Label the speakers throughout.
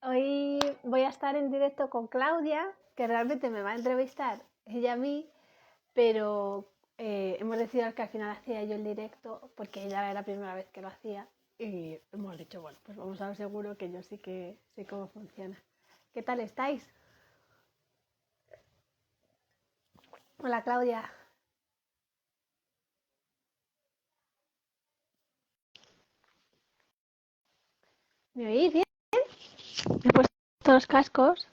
Speaker 1: Hoy voy a estar en directo con Claudia, que realmente me va a entrevistar ella a mí, pero hemos decidido que al final hacía yo el directo porque ella era la primera vez que lo hacía y hemos dicho, bueno, pues vamos a ver seguro que yo sí que sé cómo funciona. ¿Qué tal estáis? Hola Claudia. ¿Me oís bien? Me he puesto los cascos.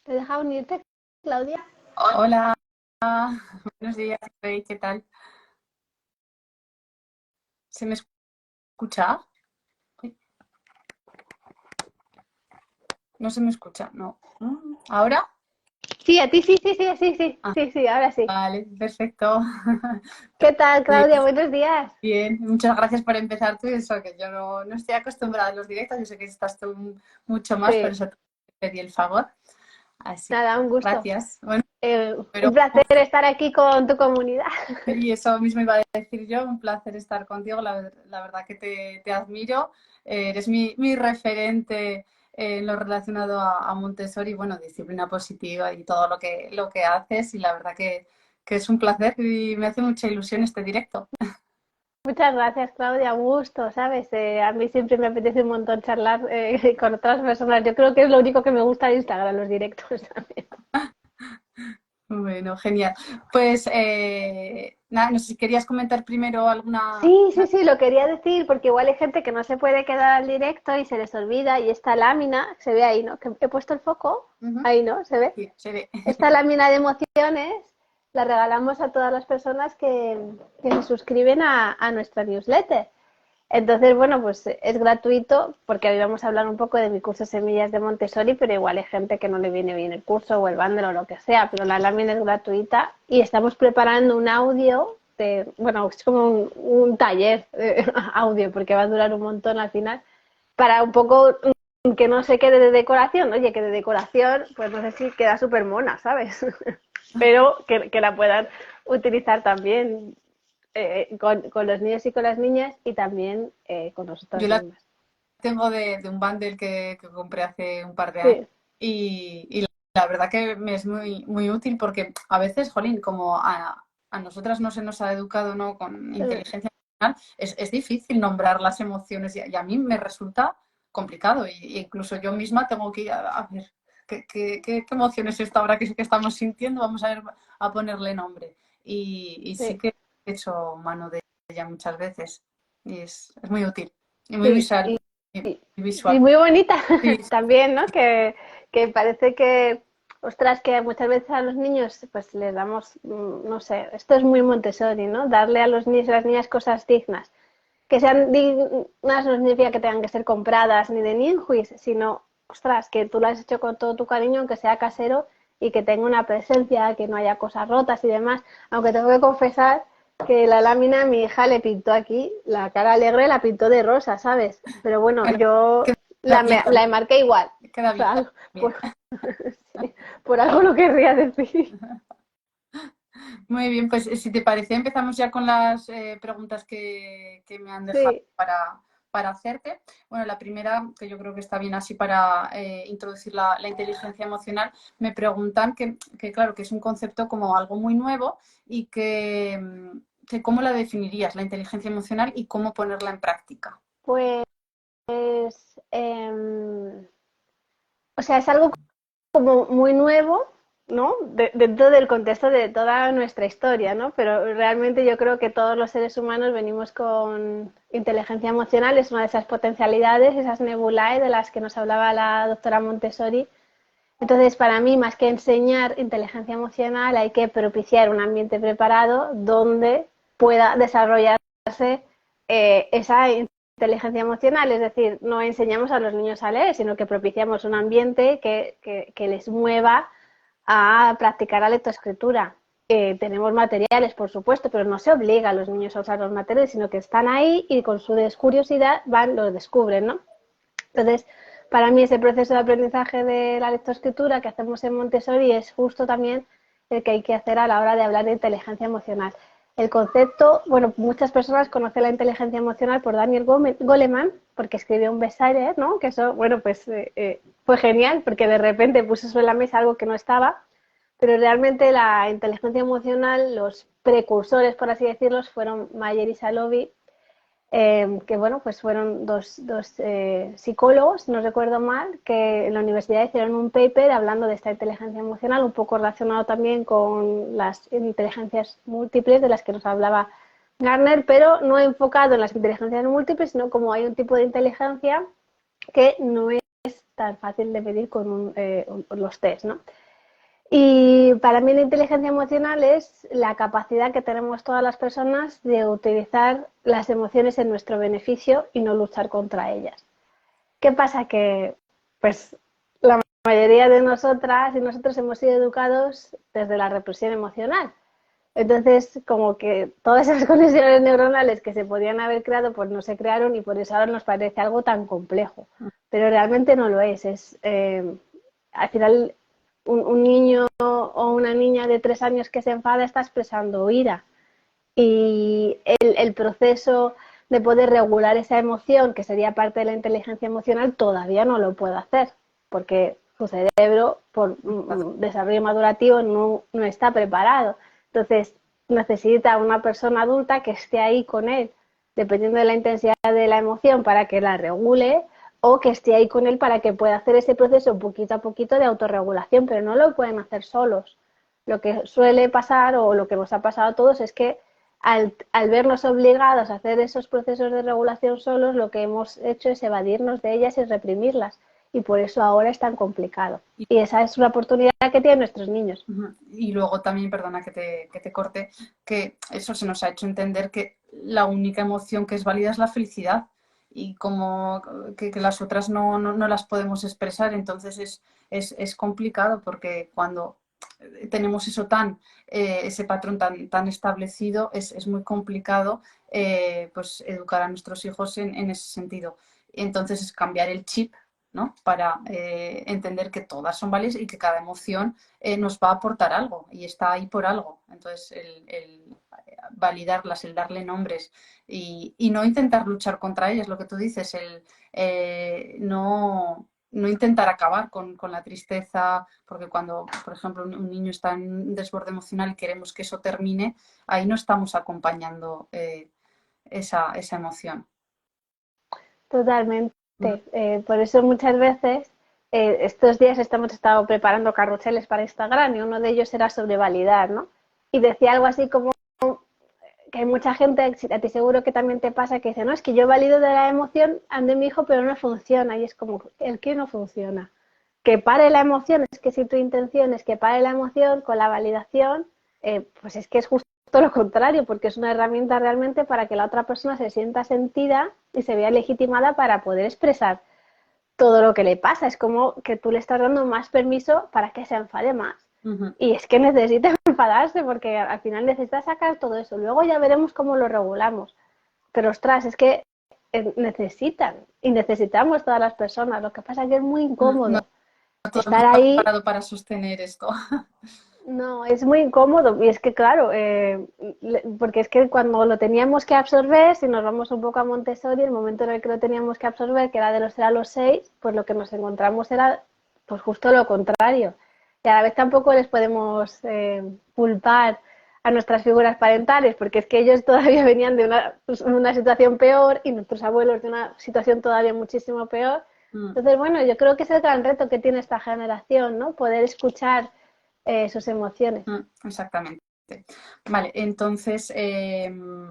Speaker 1: ¿Te he dejado unirte, Claudia?
Speaker 2: Hola, buenos días, ¿qué tal? ¿Se me escucha? No se me escucha, no. ¿Ahora?
Speaker 1: Sí, a ti
Speaker 2: Ah,
Speaker 1: sí, ahora sí.
Speaker 2: vale, perfecto.
Speaker 1: ¿Qué tal,
Speaker 2: Oye,
Speaker 1: Claudia? Buenos días.
Speaker 2: bien, muchas gracias por empezar tú. Eso que yo no estoy acostumbrada a los directos, yo sé que estás tú mucho más, por
Speaker 1: Sí,
Speaker 2: eso te pedí el favor. Así,
Speaker 1: nada, un gusto.
Speaker 2: gracias. Bueno, pero
Speaker 1: Un placer estar aquí con tu comunidad.
Speaker 2: y eso mismo iba a decir yo, un placer estar contigo, la verdad que te admiro, eres mi referente en lo relacionado a Montessori, bueno, disciplina positiva y todo lo que haces y la verdad que es un placer y me hace mucha ilusión este directo.
Speaker 1: Muchas gracias, Claudia. Un gusto, ¿sabes? A mí siempre me apetece un montón charlar con otras personas. Yo creo que es lo único que me gusta de Instagram, los directos también.
Speaker 2: Bueno, genial. Pues nada, no sé si querías comentar primero alguna...
Speaker 1: Sí, lo quería decir porque igual hay gente que no se puede quedar al directo y se les olvida y esta lámina, se ve ahí, ¿no? Que he puesto el foco,
Speaker 2: Ujú,
Speaker 1: ahí, ¿no? ¿Se ve?
Speaker 2: sí, se ve.
Speaker 1: Esta lámina de emociones la regalamos a todas las personas que se suscriben a nuestra newsletter. Entonces, bueno, pues es gratuito porque hoy vamos a hablar un poco de mi curso Semillas de Montessori, pero igual hay gente que no le viene bien el curso o el bundle o lo que sea, pero la lámina es gratuita y estamos preparando un audio de, bueno, es como un taller audio porque va a durar un montón al final para un poco que no se quede de decoración. Oye, que de decoración, pues no sé si queda súper mona, ¿sabes? Pero que la puedan utilizar también con los niños y con las niñas y también con nosotras
Speaker 2: Yo la
Speaker 1: mismas.
Speaker 2: tengo de un bundle que compré hace un par de años
Speaker 1: Sí,
Speaker 2: y la verdad que me es muy útil porque a veces, jolín, como a nosotras no se nos ha educado, ¿no?, con inteligencia emocional, es difícil nombrar las emociones y a mí me resulta complicado y incluso yo misma tengo que ir a ver qué emoción es esta ahora que estamos sintiendo, vamos a ver, a ponerle nombre. Y sí
Speaker 1: sí,
Speaker 2: que he hecho mano de ella muchas veces y es muy útil y muy
Speaker 1: sí.
Speaker 2: visual.
Speaker 1: Y
Speaker 2: Visual.
Speaker 1: muy bonita
Speaker 2: Sí,
Speaker 1: también, ¿no? Que parece que, ostras, que muchas veces a los niños pues les damos, no sé, esto es muy Montessori, ¿no? Darle a los niños y a las niñas cosas dignas. Que sean dignas no significa que tengan que ser compradas ni de ninjuis, sino, ostras, que tú lo has hecho con todo tu cariño, aunque sea casero y que tenga una presencia, que no haya cosas rotas y demás. Aunque tengo que confesar que la lámina mi hija le pintó aquí, la cara alegre la pintó de rosa, ¿sabes? Pero bueno,
Speaker 2: bueno,
Speaker 1: yo
Speaker 2: queda bien
Speaker 1: la
Speaker 2: también.
Speaker 1: marqué igual.
Speaker 2: Queda
Speaker 1: O
Speaker 2: bien
Speaker 1: sea,
Speaker 2: también.
Speaker 1: por, sí, por algo lo querría decir.
Speaker 2: Muy bien, pues si te parece, empezamos ya con las preguntas que me han dejado
Speaker 1: Sí,
Speaker 2: para hacerte. Bueno, la primera, que yo creo que está bien así para introducir la inteligencia emocional, me preguntan claro, que es un concepto como algo muy nuevo y que cómo la definirías, la inteligencia emocional y cómo ponerla en práctica.
Speaker 1: pues, o sea, es algo como muy nuevo, ¿no? Dentro del contexto de toda nuestra historia, ¿no? Pero realmente yo creo que todos los seres humanos venimos con inteligencia emocional, es una de esas potencialidades, esas nebulae de las que nos hablaba la doctora Montessori. Entonces, para mí, más que enseñar inteligencia emocional, hay que propiciar un ambiente preparado donde pueda desarrollarse esa inteligencia emocional. Es decir, no enseñamos a los niños a leer, sino que propiciamos un ambiente que les mueva a practicar la lectoescritura. Tenemos materiales, por supuesto, pero no se obliga a los niños a usar los materiales, sino que están ahí y con su curiosidad van, lo descubren, ¿no? Entonces, para mí ese proceso de aprendizaje de la lectoescritura que hacemos en Montessori es justo también el que hay que hacer a la hora de hablar de inteligencia emocional. El concepto, bueno, muchas personas conocen la inteligencia emocional por Daniel Goleman, porque escribió un bestseller, ¿no? Que eso, bueno, pues fue genial, porque de repente puso sobre la mesa algo que no estaba, pero realmente la inteligencia emocional, los precursores, por así decirlo, fueron Mayer y Salovey, que bueno, pues fueron dos psicólogos, no recuerdo mal, que en la universidad hicieron un paper hablando de esta inteligencia emocional, un poco relacionado también con las inteligencias múltiples de las que nos hablaba Garner, pero no enfocado en las inteligencias múltiples, sino como hay un tipo de inteligencia que no es tan fácil de medir con los test, ¿no? Y para mí la inteligencia emocional es la capacidad que tenemos todas las personas de utilizar las emociones en nuestro beneficio y no luchar contra ellas. ¿Qué pasa? Que pues la mayoría de nosotras y nosotros hemos sido educados desde la represión emocional. Entonces, como que todas esas conexiones neuronales que se podían haber creado, pues no se crearon y por eso ahora nos parece algo tan complejo. Pero realmente no lo es. Al final, un niño o una niña de 3 años que se enfada está expresando ira. Y el proceso de poder regular esa emoción, que sería parte de la inteligencia emocional, todavía no lo puede hacer, porque su cerebro, por desarrollo madurativo, no está preparado. Entonces, necesita una persona adulta que esté ahí con él, dependiendo de la intensidad de la emoción, para que la regule, o que esté ahí con él para que pueda hacer ese proceso poquito a poquito de autorregulación, pero no lo pueden hacer solos. Lo que suele pasar, o lo que nos ha pasado a todos, es que al vernos obligados a hacer esos procesos de regulación solos, lo que hemos hecho es evadirnos de ellas y reprimirlas. Y por eso ahora es tan complicado. Y esa es una oportunidad que tienen nuestros niños.
Speaker 2: Y luego también, perdona que te corte, que eso se nos ha hecho entender que la única emoción que es válida es la felicidad y como que las otras no las podemos expresar, entonces es complicado porque cuando tenemos eso ese patrón tan establecido, es muy complicado pues educar a nuestros hijos en ese sentido. Entonces es cambiar el chip, ¿no? Para entender que todas son válidas y que cada emoción nos va a aportar algo y está ahí por algo. Entonces, el validarlas, el darle nombres y no intentar luchar contra ellas, lo que tú dices, no intentar acabar con la tristeza, porque cuando, por ejemplo, un niño está en un desborde emocional y queremos que eso termine, ahí no estamos acompañando esa emoción.
Speaker 1: Totalmente. Por eso muchas veces, estos días hemos estado preparando carruseles para Instagram y uno de ellos era sobre validar, ¿no? Y decía algo así como que hay mucha gente, a ti seguro que también te pasa, que dice, no, es que yo valido de la emoción de mi hijo, pero no funciona. Y es como, ¿el qué no funciona? Que pare la emoción, es que si tu intención es que pare la emoción con la validación, pues es que es justo lo contrario, porque es una herramienta realmente para que la otra persona se sienta sentida y se vea legitimada para poder expresar todo lo que le pasa. Es como que tú le estás dando más permiso para que se enfade más. Y es que necesita enfadarse porque al final necesita sacar todo eso. Luego ya veremos cómo lo regulamos. Pero ostras, es que necesitan y necesitamos todas las personas. Lo que pasa es que es muy
Speaker 2: No
Speaker 1: incómodo
Speaker 2: todo el mundo
Speaker 1: estar
Speaker 2: está
Speaker 1: ahí.
Speaker 2: preparado para sostener esto.
Speaker 1: No, es muy incómodo y es que claro, porque es que cuando lo teníamos que absorber, si nos vamos un poco a Montessori, el momento en el que lo teníamos que absorber, que era de los 0 a los 6, pues lo que nos encontramos era pues justo lo contrario. Y a la vez tampoco les podemos culpar a nuestras figuras parentales, porque es que ellos todavía venían de una situación peor y nuestros abuelos de una situación todavía muchísimo peor. Entonces, bueno, yo creo que es el gran reto que tiene esta generación, ¿no? Poder escuchar sus emociones.
Speaker 2: Exactamente. Vale, entonces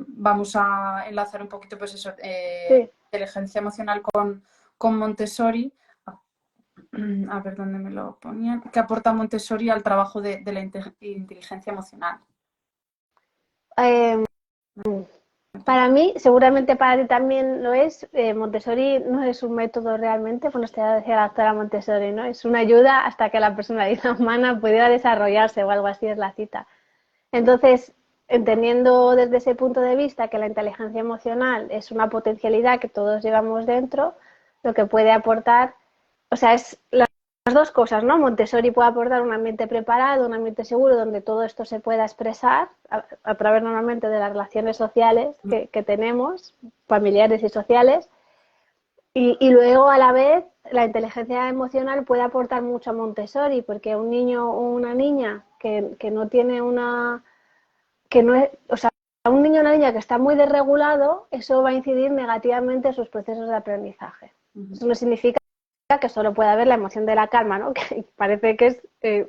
Speaker 2: vamos a enlazar un poquito pues eso,
Speaker 1: Sí.
Speaker 2: inteligencia emocional con Montessori. A ver dónde me lo ponían. ¿Qué aporta Montessori al trabajo de la inteligencia emocional?
Speaker 1: Eh, para mí, seguramente para ti también lo es, Montessori no es un método realmente, bueno, usted decía la doctora Montessori, ¿no? Es una ayuda hasta que la personalidad humana pudiera desarrollarse o algo así es la cita. Entonces, entendiendo desde ese punto de vista que la inteligencia emocional es una potencialidad que todos llevamos dentro, lo que puede aportar, o sea, es dos cosas, ¿no? Montessori puede aportar un ambiente preparado, un ambiente seguro, donde todo esto se pueda expresar a través normalmente de las relaciones sociales que tenemos, familiares y sociales. Y luego, a la vez, la inteligencia emocional puede aportar mucho a Montessori, porque un niño o una niña que no tiene una... que no es, o sea, un niño o una niña que está muy desregulado, eso va a incidir negativamente en sus procesos de aprendizaje. Eso no significa que solo pueda haber la emoción de la calma, ¿no? Que parece que es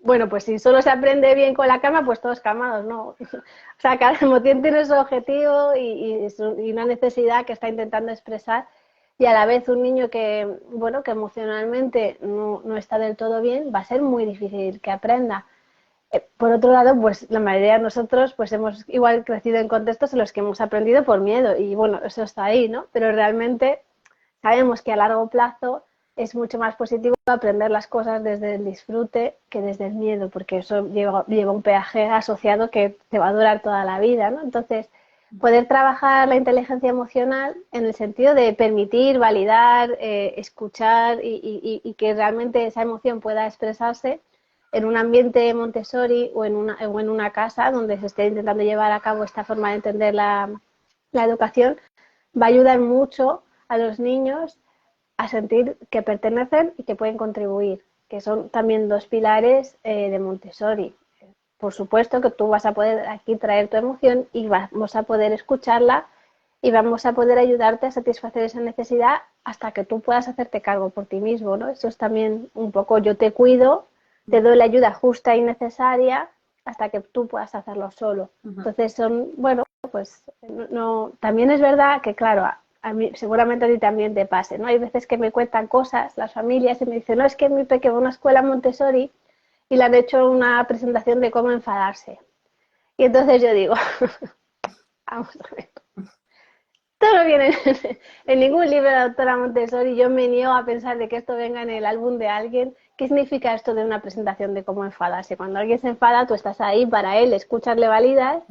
Speaker 1: bueno, pues si solo se aprende bien con la calma, pues todos calmados, ¿no? O sea, cada emoción tiene su objetivo y una necesidad que está intentando expresar, y a la vez un niño que, bueno, que emocionalmente no está del todo bien, va a ser muy difícil que aprenda. Por otro lado, pues la mayoría de nosotros pues hemos igual crecido en contextos en los que hemos aprendido por miedo y bueno, eso está ahí, ¿no? Pero realmente sabemos que a largo plazo es mucho más positivo aprender las cosas desde el disfrute que desde el miedo, porque eso lleva un peaje asociado que te va a durar toda la vida, ¿no? Entonces, poder trabajar la inteligencia emocional en el sentido de permitir, validar, escuchar y que realmente esa emoción pueda expresarse en un ambiente Montessori o en una casa donde se esté intentando llevar a cabo esta forma de entender la educación, va a ayudar mucho a los niños a sentir que pertenecen y que pueden contribuir, que son también dos pilares de Montessori. Por supuesto que tú vas a poder aquí traer tu emoción y vamos a poder escucharla y vamos a poder ayudarte a satisfacer esa necesidad hasta que tú puedas hacerte cargo por ti mismo, ¿no? Eso es también un poco yo te cuido, te doy la ayuda justa y necesaria hasta que tú puedas hacerlo solo. Entonces son, bueno, pues no, también es verdad que claro, a mí, seguramente a ti también te pase, ¿no? Hay veces que me cuentan cosas las familias y me dicen, no, es que mi pequeño va a una escuela Montessori y le han hecho una presentación de cómo enfadarse. Y entonces yo digo, vamos a ver, esto no viene en ningún libro de la doctora Montessori, yo me niego a pensar de que esto venga en el álbum de alguien. ¿Qué significa esto de una presentación de cómo enfadarse? Cuando alguien se enfada, tú estás ahí para él, escuchas, le validas,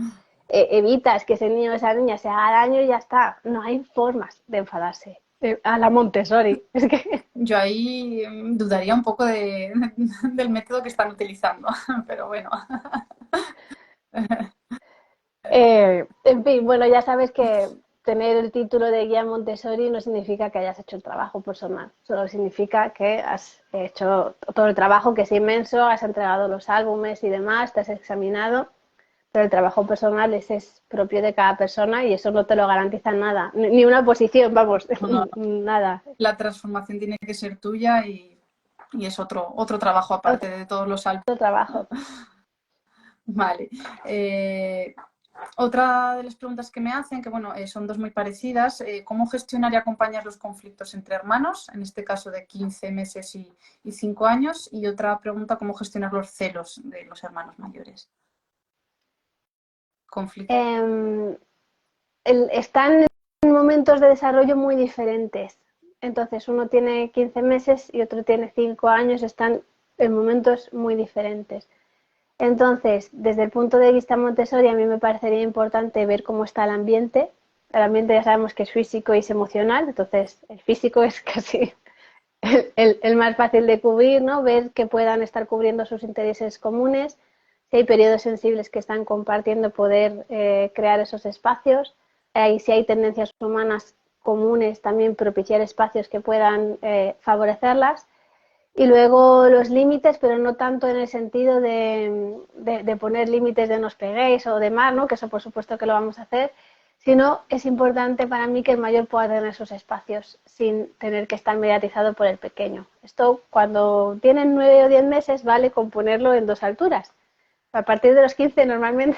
Speaker 1: evitas que ese niño o esa niña se haga daño y ya está. No hay formas de enfadarse. A la Montessori. Es que...
Speaker 2: Yo ahí dudaría un poco del método que están utilizando, pero bueno.
Speaker 1: En fin, bueno, ya sabes que tener el título de guía Montessori no significa que hayas hecho el trabajo personal, solo significa que has hecho todo el trabajo, que es inmenso, has entregado los álbumes y demás, te has examinado, pero el trabajo personal es propio de cada persona y eso no te lo garantiza nada, ni una posición, vamos,
Speaker 2: No,
Speaker 1: nada.
Speaker 2: la transformación tiene que ser tuya y es otro trabajo aparte de todos los álbumes.
Speaker 1: Otro trabajo.
Speaker 2: Vale. Otra de las preguntas que me hacen, que bueno, son dos muy parecidas, ¿cómo gestionar y acompañar los conflictos entre hermanos? En este caso de 15 meses y 5 años. Y otra pregunta, ¿cómo gestionar los celos de los hermanos mayores? Conflicto.
Speaker 1: Están en momentos de desarrollo muy diferentes. Entonces, uno tiene 15 meses y otro tiene 5 años, están en momentos muy diferentes. Entonces, desde el punto de vista Montessori, a mí me parecería importante ver cómo está el ambiente. El ambiente ya sabemos que es físico y es emocional, entonces el físico es casi el más fácil de cubrir, ¿no? Ver que puedan estar cubriendo sus intereses comunes, si hay periodos sensibles que están compartiendo, poder crear esos espacios. Si hay tendencias humanas comunes, también propiciar espacios que puedan favorecerlas. Y luego los límites, pero no tanto en el sentido de poner límites de nos peguéis o demás, ¿no? Que eso por supuesto que lo vamos a hacer, sino es importante para mí que el mayor pueda tener sus espacios sin tener que estar mediatizado por el pequeño. Esto cuando tienen 9 o 10 meses vale con ponerlo en dos alturas. A partir de los 15 normalmente,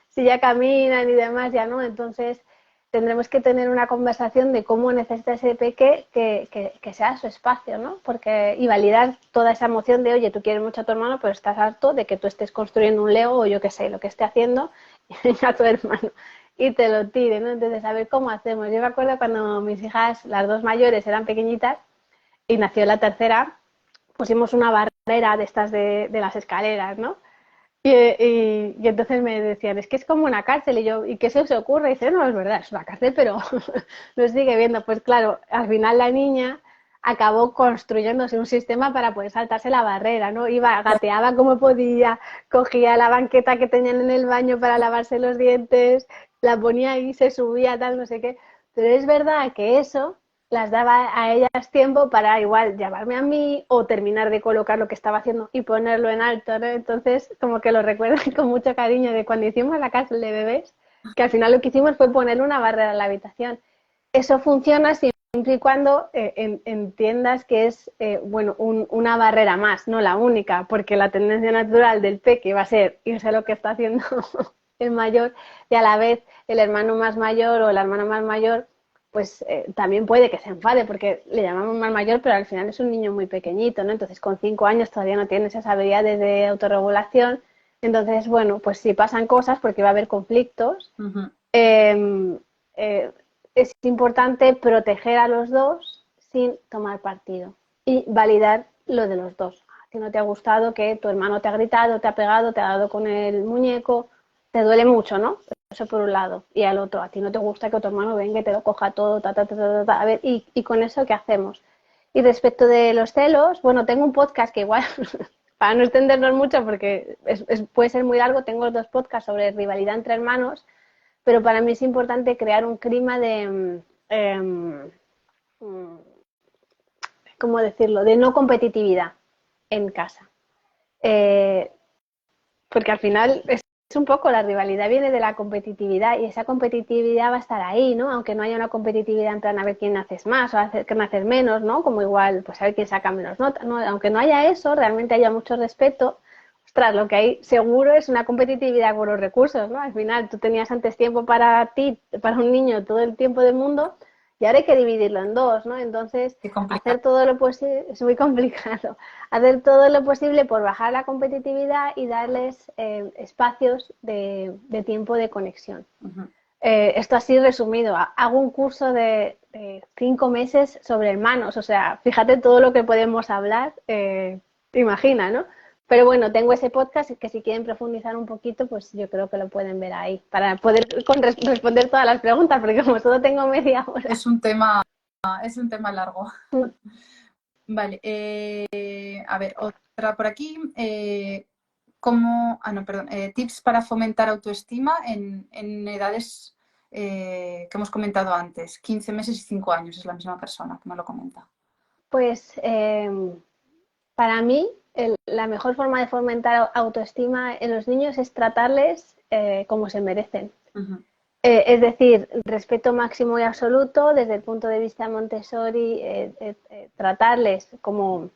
Speaker 1: si ya caminan y demás, ya no, entonces tendremos que tener una conversación de cómo necesita ese peque que sea su espacio, ¿no? Porque, y validar toda esa emoción de, oye, tú quieres mucho a tu hermano, pero estás harto de que tú estés construyendo un Lego o yo qué sé, lo que esté haciendo, y venga tu hermano y te lo tire, ¿no? Entonces, a ver cómo hacemos. Yo me acuerdo cuando mis hijas, las dos mayores, eran pequeñitas y nació la tercera, pusimos una barrera de estas de las escaleras, ¿no? Y entonces me decían, es que es como una cárcel. Y yo, ¿y qué se os ocurre? Y dice, no, es verdad, es una cárcel, pero lo sigue viendo. Pues claro, al final la niña acabó construyéndose un sistema para poder saltarse la barrera, ¿no? Iba, gateaba como podía, cogía la banqueta que tenían en el baño para lavarse los dientes, la ponía ahí, se subía, tal, no sé qué. Pero es verdad que eso las daba a ellas tiempo para igual llamarme a mí o terminar de colocar lo que estaba haciendo y ponerlo en alto, ¿no? Entonces, como que lo recuerdo con mucho cariño de cuando hicimos la cárcel de bebés, que al final lo que hicimos fue ponerle una barrera en la habitación. Eso funciona siempre y cuando entiendas que es bueno, una barrera más, no la única, porque la tendencia natural del peque va a ser irse a lo que está haciendo el mayor y a la vez el hermano más mayor o la hermana más mayor pues también puede que se enfade porque le llamamos más mayor, pero al final es un niño muy pequeñito, ¿no? Entonces con 5 años todavía no tiene esas habilidades de autorregulación. Entonces, bueno, pues si pasan cosas, porque va a haber conflictos, eh, eh, es importante proteger a los dos sin tomar partido y validar lo de los dos. Si no te ha gustado que tu hermano te ha gritado, te ha pegado, te ha dado con el muñeco, te duele mucho, ¿no? Eso por un lado. Y al otro, a ti no te gusta que tu hermano venga y te lo coja todo, ta, ta, ta, ta, ta. A ver, y con eso, ¿qué hacemos? Y respecto de los celos, bueno, tengo un podcast que igual, para no extendernos mucho, porque puede ser muy largo, tengo 2 podcasts sobre rivalidad entre hermanos, pero para mí es importante crear un clima de, ¿cómo decirlo?, de no competitividad en casa. Eh, porque al final es un poco la rivalidad viene de la competitividad y esa competitividad va a estar ahí, ¿no? Aunque no haya una competitividad en plan a ver quién haces más o a ver quién haces menos, ¿no? Como igual, pues a ver quién saca menos notas, ¿no? Aunque no haya eso, realmente haya mucho respeto. Ostras, lo que hay seguro es una competitividad con los recursos, ¿no? Al final tú tenías antes tiempo para ti, para un niño, todo el tiempo del mundo y ahora hay que dividirlo en dos, ¿no? Entonces,
Speaker 2: Qué complicado.
Speaker 1: hacer todo lo posible, es muy complicado, hacer todo lo posible por bajar la competitividad y darles espacios de tiempo de conexión. Esto así resumido, hago un curso de 5 meses sobre hermanos, o sea, fíjate todo lo que podemos hablar, imagina, ¿no? Pero bueno, tengo ese podcast que si quieren profundizar un poquito, pues yo creo que lo pueden ver ahí, para poder responder todas las preguntas, porque como solo tengo media hora.
Speaker 2: Es un tema largo. Vale, a ver, otra por aquí. No, perdón. Tips para fomentar autoestima en edades que hemos comentado antes. 15 meses y 5 años, es la misma persona que me lo comenta.
Speaker 1: Pues para mí la mejor forma de fomentar autoestima en los niños es tratarles como se merecen. Es decir, respeto máximo y absoluto desde el punto de vista Montessori, tratarles como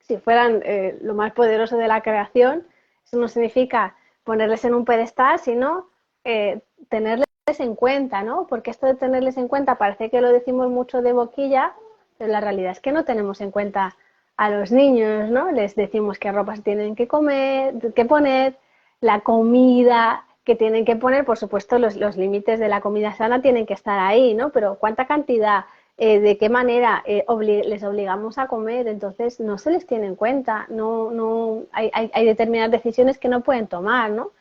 Speaker 1: si fueran lo más poderoso de la creación. Eso no significa ponerles en un pedestal, sino tenerles en cuenta, ¿no? Porque esto de tenerles en cuenta parece que lo decimos mucho de boquilla, pero la realidad es que no tenemos en cuenta a los niños, ¿no? Les decimos qué ropas tienen que comer, qué poner, la comida que tienen que poner, por supuesto los límites de la comida sana tienen que estar ahí, ¿no? Pero cuánta cantidad, de qué manera les obligamos a comer, entonces no se les tiene en cuenta, hay determinadas decisiones que no pueden tomar, ¿no?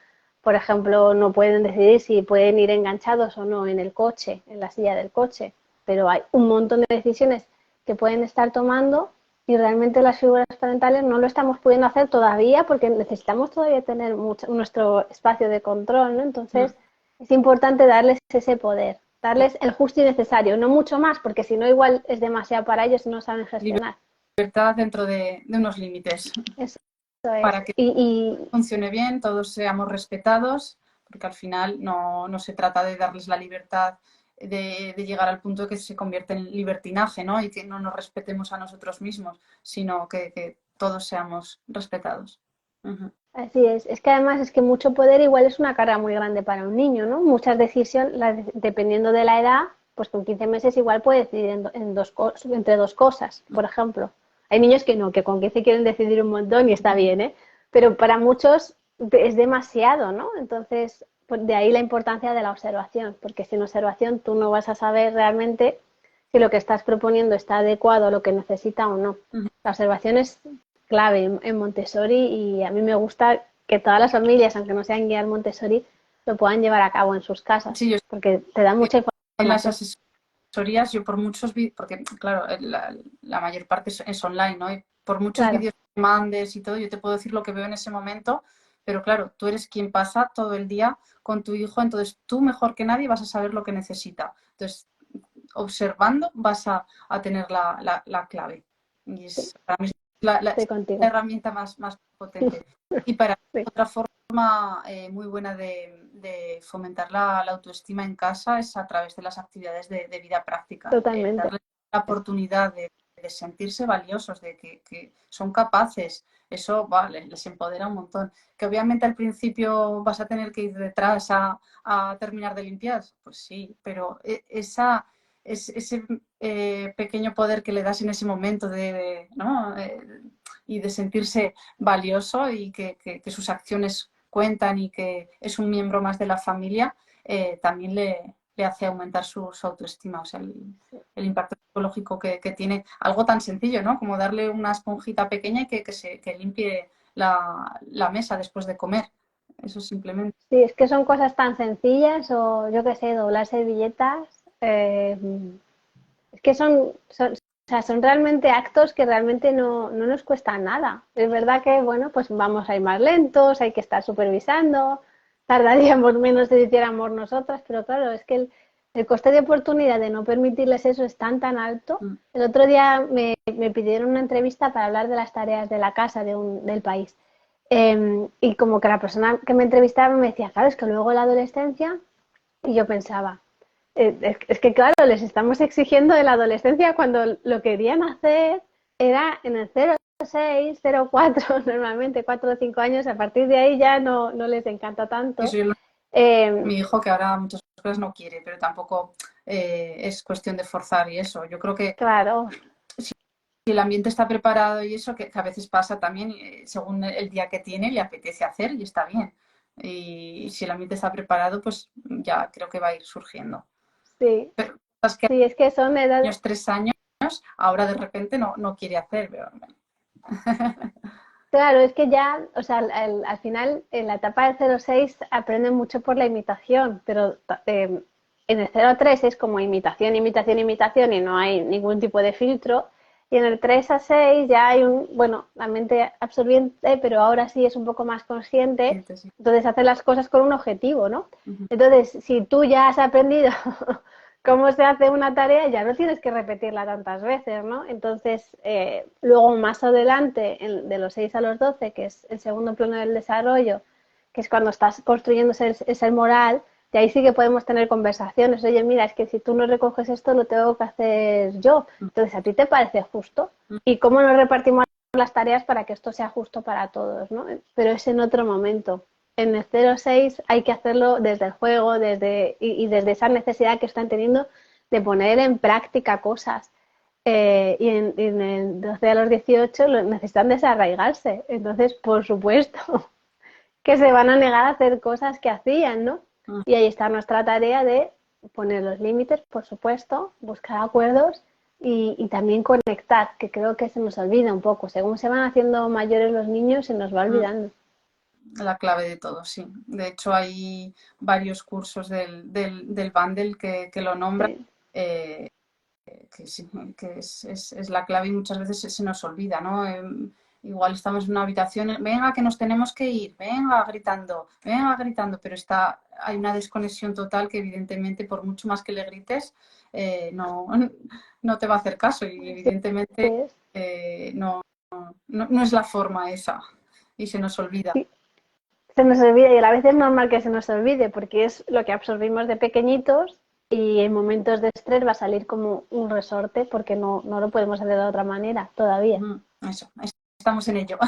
Speaker 1: Por ejemplo, no pueden decidir si pueden ir enganchados o no en el coche, en la silla del coche, pero hay un montón de decisiones que pueden estar tomando y realmente las figuras parentales no lo estamos pudiendo hacer todavía porque necesitamos todavía tener nuestro espacio de control, ¿no? Entonces es importante darles ese poder, darles el justo y necesario, no mucho más, porque si no igual es demasiado para ellos y no saben gestionar.
Speaker 2: Libertad dentro de unos límites.
Speaker 1: Eso
Speaker 2: Para
Speaker 1: es.
Speaker 2: que funcione bien, todos seamos respetados, porque al final no se trata de darles la libertad de llegar al punto de que se convierte en libertinaje, ¿no? Y que no nos respetemos a nosotros mismos, sino que todos seamos respetados.
Speaker 1: Así es que además es que mucho poder igual es una carga muy grande para un niño, ¿no? Muchas decisiones, dependiendo de la edad, pues con 15 meses igual puede decidir entre dos cosas, por ejemplo. Hay niños que no, que con 15 quieren decidir un montón y está bien, ¿eh? Pero para muchos es demasiado, ¿no? Entonces, pues de ahí la importancia de la observación, porque sin observación tú no vas a saber realmente si lo que estás proponiendo está adecuado a lo que necesita o no. La observación es clave en Montessori y a mí me gusta que todas las familias, aunque no sean guías Montessori, lo puedan llevar a cabo en sus casas,
Speaker 2: Sí, yo
Speaker 1: porque te da mucha
Speaker 2: en las
Speaker 1: información.
Speaker 2: asesorías, yo por muchos vídeos, porque claro, la mayor parte es online, ¿no? Y por muchos
Speaker 1: Claro,
Speaker 2: vídeos que mandes y todo, yo te puedo decir lo que veo en ese momento, pero claro, tú eres quien pasa todo el día con tu hijo, entonces tú mejor que nadie vas a saber lo que necesita. Entonces, observando vas a tener la clave. Y
Speaker 1: sí,
Speaker 2: para mí es la
Speaker 1: estoy contigo.
Speaker 2: herramienta más potente. Y para
Speaker 1: Sí,
Speaker 2: otra forma muy buena de fomentar la autoestima en casa es a través de las actividades de vida práctica.
Speaker 1: totalmente.
Speaker 2: Darles la oportunidad de sentirse valiosos, de que son capaces. Eso vale, les empodera un montón. Que obviamente al principio vas a tener que ir detrás a terminar de limpiar, pues sí, pero ese pequeño poder que le das en ese momento ¿no? Y de sentirse valioso y que sus acciones cuentan y que es un miembro más de la familia, también le hace aumentar su autoestima, o sea, el impacto psicológico que tiene algo tan sencillo, ¿no? Como darle una esponjita pequeña y que limpie la mesa después de comer. Eso simplemente.
Speaker 1: Sí, es que son cosas tan sencillas o yo qué sé, doblar servilletas. Es que o sea, son realmente actos que realmente no nos cuestan nada. Es verdad que, bueno, pues vamos a ir más lentos, hay que estar supervisando, tardaríamos menos si hiciéramos nosotras, pero claro, es que el coste de oportunidad de no permitirles eso es tan alto.
Speaker 2: Mm.
Speaker 1: El otro día me pidieron una entrevista para hablar de las tareas de la casa del país. Y como que la persona que me entrevistaba me decía, claro, es que luego la adolescencia, y yo pensaba, es que claro, les estamos exigiendo de la adolescencia cuando lo querían hacer era en el 0,6, 0,4, normalmente 4 o 5 años, a partir de ahí ya no les encanta
Speaker 2: Y
Speaker 1: tanto.
Speaker 2: soy
Speaker 1: Eh,
Speaker 2: mi hijo que ahora muchas cosas no quiere, pero tampoco es cuestión de forzar y eso. Yo creo que
Speaker 1: claro,
Speaker 2: si el ambiente está preparado y eso, que a veces pasa también, según el día que tiene, le apetece hacer y está bien. Y si el ambiente está preparado, pues ya creo que va a ir surgiendo.
Speaker 1: sí,
Speaker 2: Pero cosas que
Speaker 1: sí, es que son edades,
Speaker 2: años, 3 años, ahora de repente no quiere hacer. Pero...
Speaker 1: claro, es que ya, o sea, al final en la etapa del 0,6 aprenden mucho por la imitación, pero en el 0,3 es como imitación, imitación, imitación y no hay ningún tipo de filtro. Y en el 3 a 6 ya hay bueno, la mente absorbiente, pero ahora sí es un poco más consciente,
Speaker 2: Sí.
Speaker 1: entonces hace las cosas con un objetivo, ¿no?
Speaker 2: Uh-huh.
Speaker 1: Entonces, si tú ya has aprendido cómo se hace una tarea, ya no tienes que repetirla tantas veces, ¿no? Entonces, luego más adelante, de los 6 a los 12, que es el segundo plano del desarrollo, que es cuando estás construyendo ese moral, de ahí sí que podemos tener conversaciones. Oye, mira, es que si tú no recoges esto, lo tengo que hacer yo. Entonces, ¿a ti te parece justo? ¿Y cómo nos repartimos las tareas para que esto sea justo para todos, ¿no? Pero es en otro momento. En el 0,6 hay que hacerlo desde el juego y desde esa necesidad que están teniendo de poner en práctica cosas. Y en el 12 a los 18 necesitan desarraigarse. Entonces, por supuesto, que se van a negar a hacer cosas que hacían, ¿no? Y ahí está nuestra tarea de poner los límites, por supuesto, buscar acuerdos y también conectar, que creo que se nos olvida un poco. Según se van haciendo mayores los niños, se nos va
Speaker 2: Uh-huh.
Speaker 1: olvidando.
Speaker 2: La clave de todo, sí. De hecho, hay varios cursos del bundle que lo nombran,
Speaker 1: Sí,
Speaker 2: eh, que, sí, que es la clave y muchas veces se nos olvida, ¿no? Igual estamos en una habitación, venga, que nos tenemos que ir, venga, gritando, pero hay una desconexión total que evidentemente por mucho más que le grites, no te va a hacer caso y
Speaker 1: sí,
Speaker 2: evidentemente
Speaker 1: es.
Speaker 2: no es la forma esa y se nos olvida.
Speaker 1: Sí, se nos olvida y a la vez es normal que se nos olvide porque es lo que absorbimos de pequeñitos y en momentos de estrés va a salir como un resorte porque no lo podemos hacer de otra manera todavía.
Speaker 2: Eso, estamos en ello.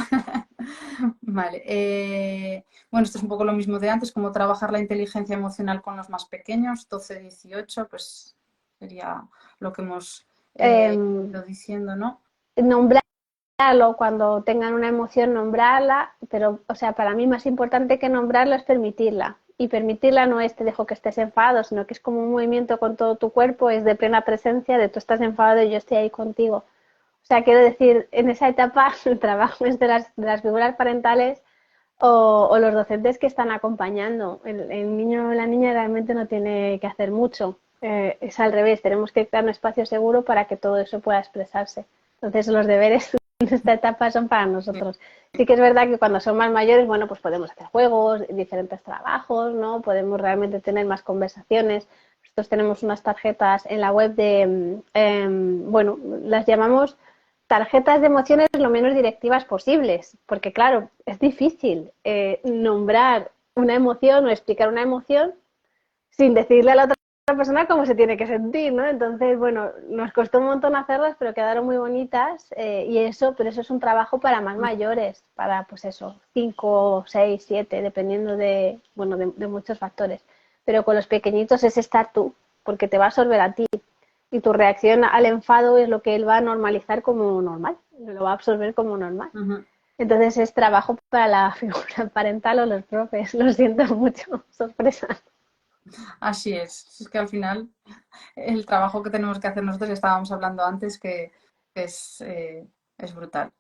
Speaker 2: Vale. Bueno, esto es un poco lo mismo de antes, como trabajar la inteligencia emocional con los más pequeños, 12, 18, pues sería lo que hemos
Speaker 1: Eh,
Speaker 2: ido diciendo, ¿no?
Speaker 1: nombrarlo cuando tengan una emoción, nombrarla, pero, o sea, para mí más importante que nombrarlo es permitirla. Y permitirla no es te dejo que estés enfadado, sino que es como un movimiento con todo tu cuerpo, es de plena presencia, de tú estás enfadado y yo estoy ahí contigo. O sea, quiero decir, en esa etapa el trabajo es de las figuras parentales los docentes que están acompañando. El niño o la niña realmente no tiene que hacer mucho. Es al revés, tenemos que crear un espacio seguro para que todo eso pueda expresarse. Entonces los deberes en esta etapa son para nosotros. Sí que es verdad que cuando son más mayores, bueno, pues podemos hacer juegos, diferentes trabajos, ¿no? Podemos realmente tener más conversaciones. Nosotros tenemos unas tarjetas en la web de, bueno, las llamamos tarjetas de emociones lo menos directivas posibles, porque claro, es difícil nombrar una emoción o explicar una emoción sin decirle a la otra persona cómo se tiene que sentir, ¿no? Entonces, bueno, nos costó un montón hacerlas, pero quedaron muy bonitas y eso, pero eso es un trabajo para más mayores, para pues eso, 5, 6, 7, dependiendo de, bueno, de muchos factores. Pero con los pequeñitos es estar tú, porque te va a absorber a ti y tu reacción al enfado es lo que él va a normalizar como normal, lo va a absorber como normal.
Speaker 2: Ujú.
Speaker 1: Entonces es trabajo para la figura parental o los profes, lo siento mucho, sorpresa.
Speaker 2: Así es que al final el trabajo que tenemos que hacer nosotros, estábamos hablando antes, que es brutal.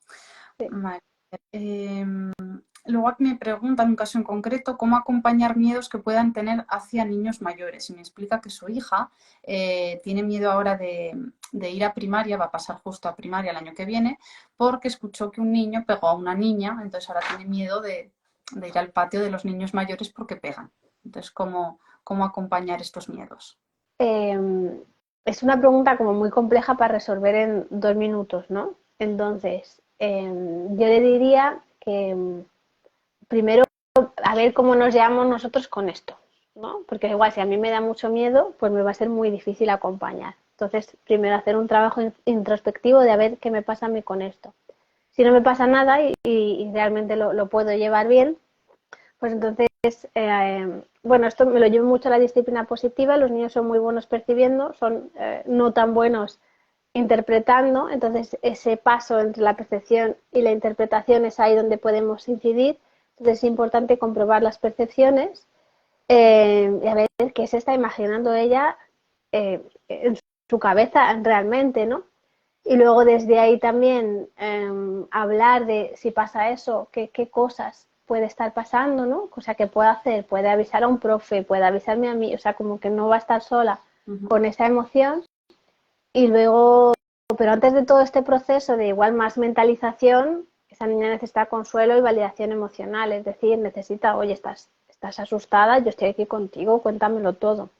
Speaker 1: Sí.
Speaker 2: Vale. Em, Luego aquí me preguntan un caso en concreto, cómo acompañar miedos que puedan tener hacia niños mayores. Y me explica que su hija tiene miedo ahora de ir a primaria, va a pasar justo a primaria el año que viene, porque escuchó que un niño pegó a una niña, entonces ahora tiene miedo de ir al patio de los niños mayores porque pegan. Entonces, ¿cómo acompañar estos miedos?
Speaker 1: Eh, es una pregunta como muy compleja para resolver en 2 minutos, ¿no? Entonces, yo le diría que primero a ver cómo nos llevamos nosotros con esto, ¿no? Porque igual si a mí me da mucho miedo, pues me va a ser muy difícil acompañar. Entonces, primero hacer un trabajo introspectivo de a ver qué me pasa a mí con esto. Si no me pasa nada y realmente lo puedo llevar bien, pues entonces, bueno, esto me lo llevo mucho a la disciplina positiva, los niños son muy buenos percibiendo, son no tan buenos interpretando, entonces ese paso entre la percepción y la interpretación es ahí donde podemos incidir, entonces es importante comprobar las percepciones y a ver qué se está imaginando ella en su cabeza realmente, ¿no? Y luego desde ahí también hablar de si pasa eso, qué cosas puede estar pasando, ¿no? O sea, que puede hacer, puede avisar a un profe, puede avisarme a mí, o sea, como que no va a estar sola
Speaker 2: Ujú.
Speaker 1: con esa emoción. Y luego, pero antes de todo este proceso de igual más mentalización, esa niña necesita consuelo y validación emocional, es decir, necesita, oye, estás asustada, yo estoy aquí contigo, cuéntamelo todo.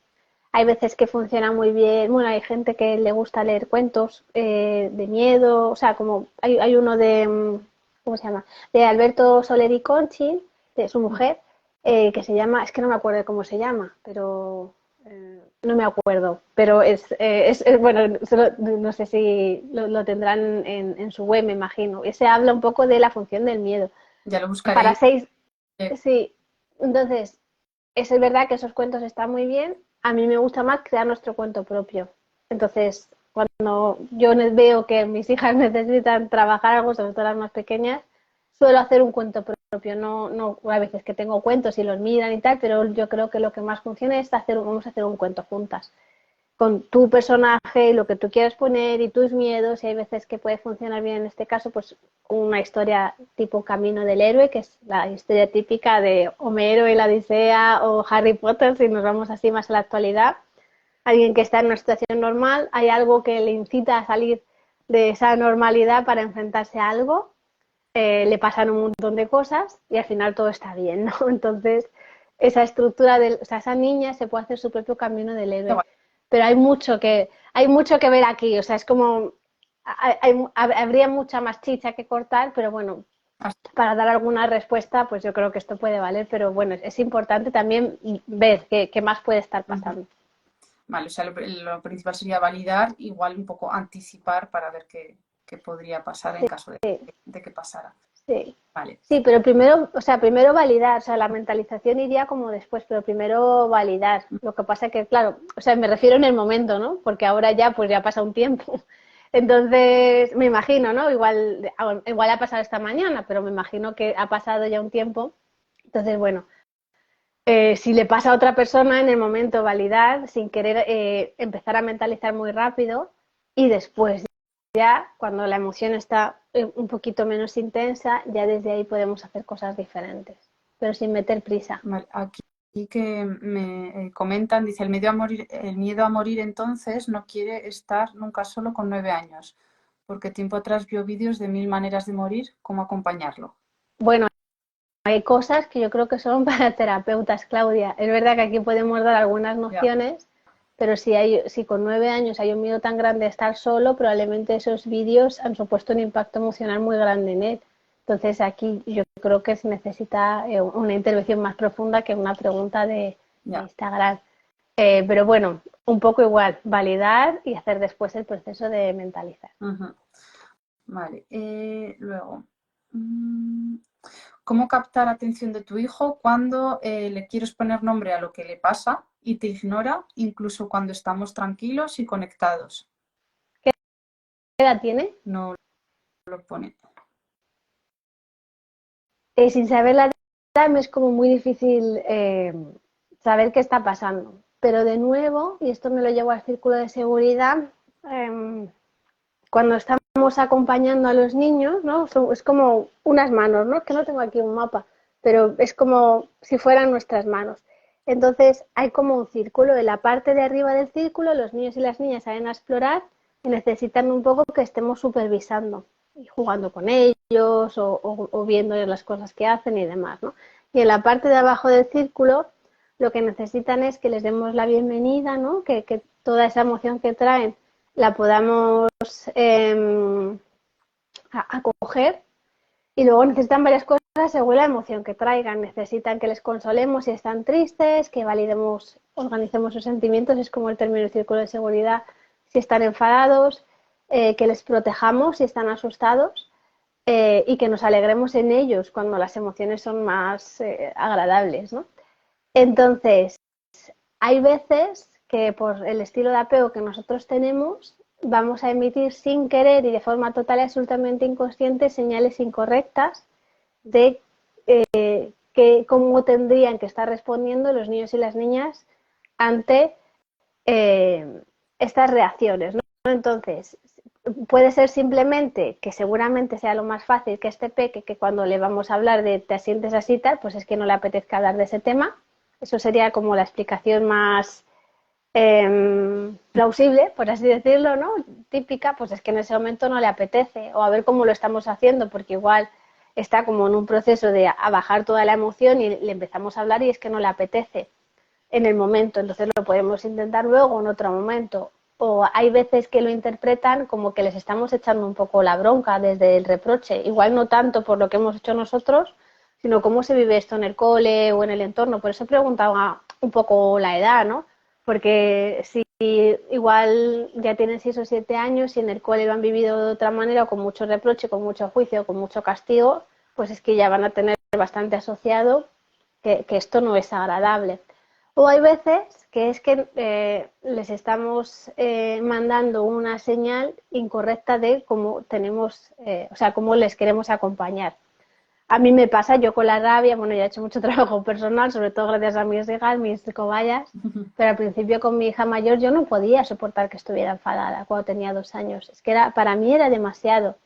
Speaker 1: Hay veces que funciona muy bien, bueno, hay gente que le gusta leer cuentos de miedo, o sea, como hay uno de, ¿cómo se llama? De Alberto Soler y Conchi, de su mujer, que se llama, es que no me acuerdo de cómo se llama, pero no me acuerdo, pero bueno, no sé si lo tendrán en su web, me imagino. Ese habla un poco de la función del miedo.
Speaker 2: Ya lo
Speaker 1: Para
Speaker 2: buscaré.
Speaker 1: 6, sí, entonces es verdad que esos cuentos están muy bien. A mí me gusta más crear nuestro cuento propio. Entonces, cuando yo veo que mis hijas necesitan trabajar algo, sobre todo las más pequeñas, suelo hacer un cuento propio. No, a veces que tengo cuentos y los miran y tal, pero yo creo que lo que más funciona es vamos a hacer un cuento juntas con tu personaje y lo que tú quieres poner y tus miedos, y hay veces que puede funcionar bien en este caso, pues una historia tipo Camino del Héroe, que es la historia típica de Homero y la Odisea o Harry Potter, si nos vamos así más a la actualidad. Alguien que está en una situación normal, hay algo que le incita a salir de esa normalidad para enfrentarse a algo, le pasan un montón de cosas y al final todo está bien, ¿no? Entonces, esa estructura o sea, esa niña se puede hacer su propio camino del
Speaker 2: Qué
Speaker 1: héroe.
Speaker 2: guay.
Speaker 1: Pero hay mucho que ver aquí, o sea, es como, habría mucha más chicha que cortar, pero bueno, para dar alguna respuesta, pues yo creo que esto puede valer, pero bueno, es importante también ver qué más puede estar
Speaker 2: Ujú.
Speaker 1: pasando.
Speaker 2: Vale, o sea, lo principal sería validar, igual un poco anticipar para ver qué podría pasar en caso de que pasara.
Speaker 1: Sí,
Speaker 2: Vale.
Speaker 1: sí, pero primero, o sea, primero validar, o sea, la mentalización iría como después, pero primero validar. Lo que pasa que, claro, o sea, me refiero en el momento, ¿no? Porque ahora ya, pues ya pasa un tiempo. Entonces, me imagino, ¿no? Igual ha pasado esta mañana, pero me imagino que ha pasado ya un tiempo. Entonces, bueno, si le pasa a otra persona en el momento validar, sin querer empezar a mentalizar muy rápido y después ya cuando la emoción está un poquito menos intensa, ya desde ahí podemos hacer cosas diferentes, pero sin meter prisa.
Speaker 2: Vale, aquí que me comentan, dice, el miedo a morir entonces no quiere estar nunca solo con 9 años, porque tiempo atrás vio vídeos de 1000 maneras de morir, ¿cómo acompañarlo?
Speaker 1: Bueno, hay cosas que yo creo que son para terapeutas, Claudia. Es verdad que aquí podemos dar algunas
Speaker 2: Ya,
Speaker 1: nociones, pero si con 9 años hay un miedo tan grande a estar solo, probablemente esos vídeos han supuesto un impacto emocional muy grande en él. Entonces aquí yo creo que se necesita una intervención más profunda que una pregunta de
Speaker 2: ya.
Speaker 1: Instagram. Pero bueno, un poco igual, validar y hacer después el proceso de mentalizar.
Speaker 2: Ujú. Vale. Luego, ¿cómo captar atención de tu hijo cuando le quieres poner nombre a lo que le pasa y te ignora, incluso cuando estamos tranquilos y conectados?
Speaker 1: ¿Qué edad tiene?
Speaker 2: No lo pone.
Speaker 1: Sin saber la edad me es como muy difícil saber qué está pasando. Pero de nuevo, y esto me lo llevo al círculo de seguridad, eh, cuando estamos acompañando a los niños, ¿no? Es como unas manos, ¿no? Que no tengo aquí un mapa, pero es como si fueran nuestras manos. Entonces hay como un círculo. En la parte de arriba del círculo, los niños y las niñas salen a explorar y necesitan un poco que estemos supervisando y jugando con ellos o viendo las cosas que hacen y demás, ¿no? Y en la parte de abajo del círculo, lo que necesitan es que les demos la bienvenida, ¿no? Que toda esa emoción que traen la podamos acoger y luego necesitan varias cosas según la emoción que traigan. Necesitan que les consolemos si están tristes, que validemos, organicemos sus sentimientos, es como el término del círculo de seguridad, si están enfadados, que les protejamos si están asustados y que nos alegremos en ellos cuando las emociones son más agradables, ¿no? Entonces, hay veces que por el estilo de apego que nosotros tenemos, vamos a emitir sin querer y de forma total y absolutamente inconsciente señales incorrectas de cómo tendrían que estar respondiendo los niños y las niñas ante estas reacciones, ¿no? Entonces, puede ser simplemente que seguramente sea lo más fácil que este peque, que cuando le vamos a hablar de te sientes así tal, pues es que no le apetezca hablar de ese tema. Eso sería como la explicación más plausible, por así decirlo, ¿no? Típica, pues es que en ese momento no le apetece, o a ver cómo lo estamos haciendo, porque igual está como en un proceso de a bajar toda la emoción y le empezamos a hablar y es que no le apetece en el momento, entonces lo podemos intentar luego en otro momento. O hay veces que lo interpretan como que les estamos echando un poco la bronca desde el reproche, igual no tanto por lo que hemos hecho nosotros, sino cómo se vive esto en el cole o en el entorno. Por eso preguntaba un poco la edad, ¿no? Porque si igual ya tienen 6 o 7 años y en el cole lo han vivido de otra manera, con mucho reproche, con mucho juicio, con mucho castigo, pues es que ya van a tener bastante asociado que esto no es agradable. O hay veces que es que les estamos mandando una señal incorrecta de cómo tenemos, o sea, cómo les queremos acompañar. A mí me pasa, yo con la rabia, bueno, ya he hecho mucho trabajo personal, sobre todo gracias a mis hijas, mis cobayas, pero al principio con mi hija mayor yo no podía soportar que estuviera enfadada cuando tenía 2 años. Es que para mí era demasiado.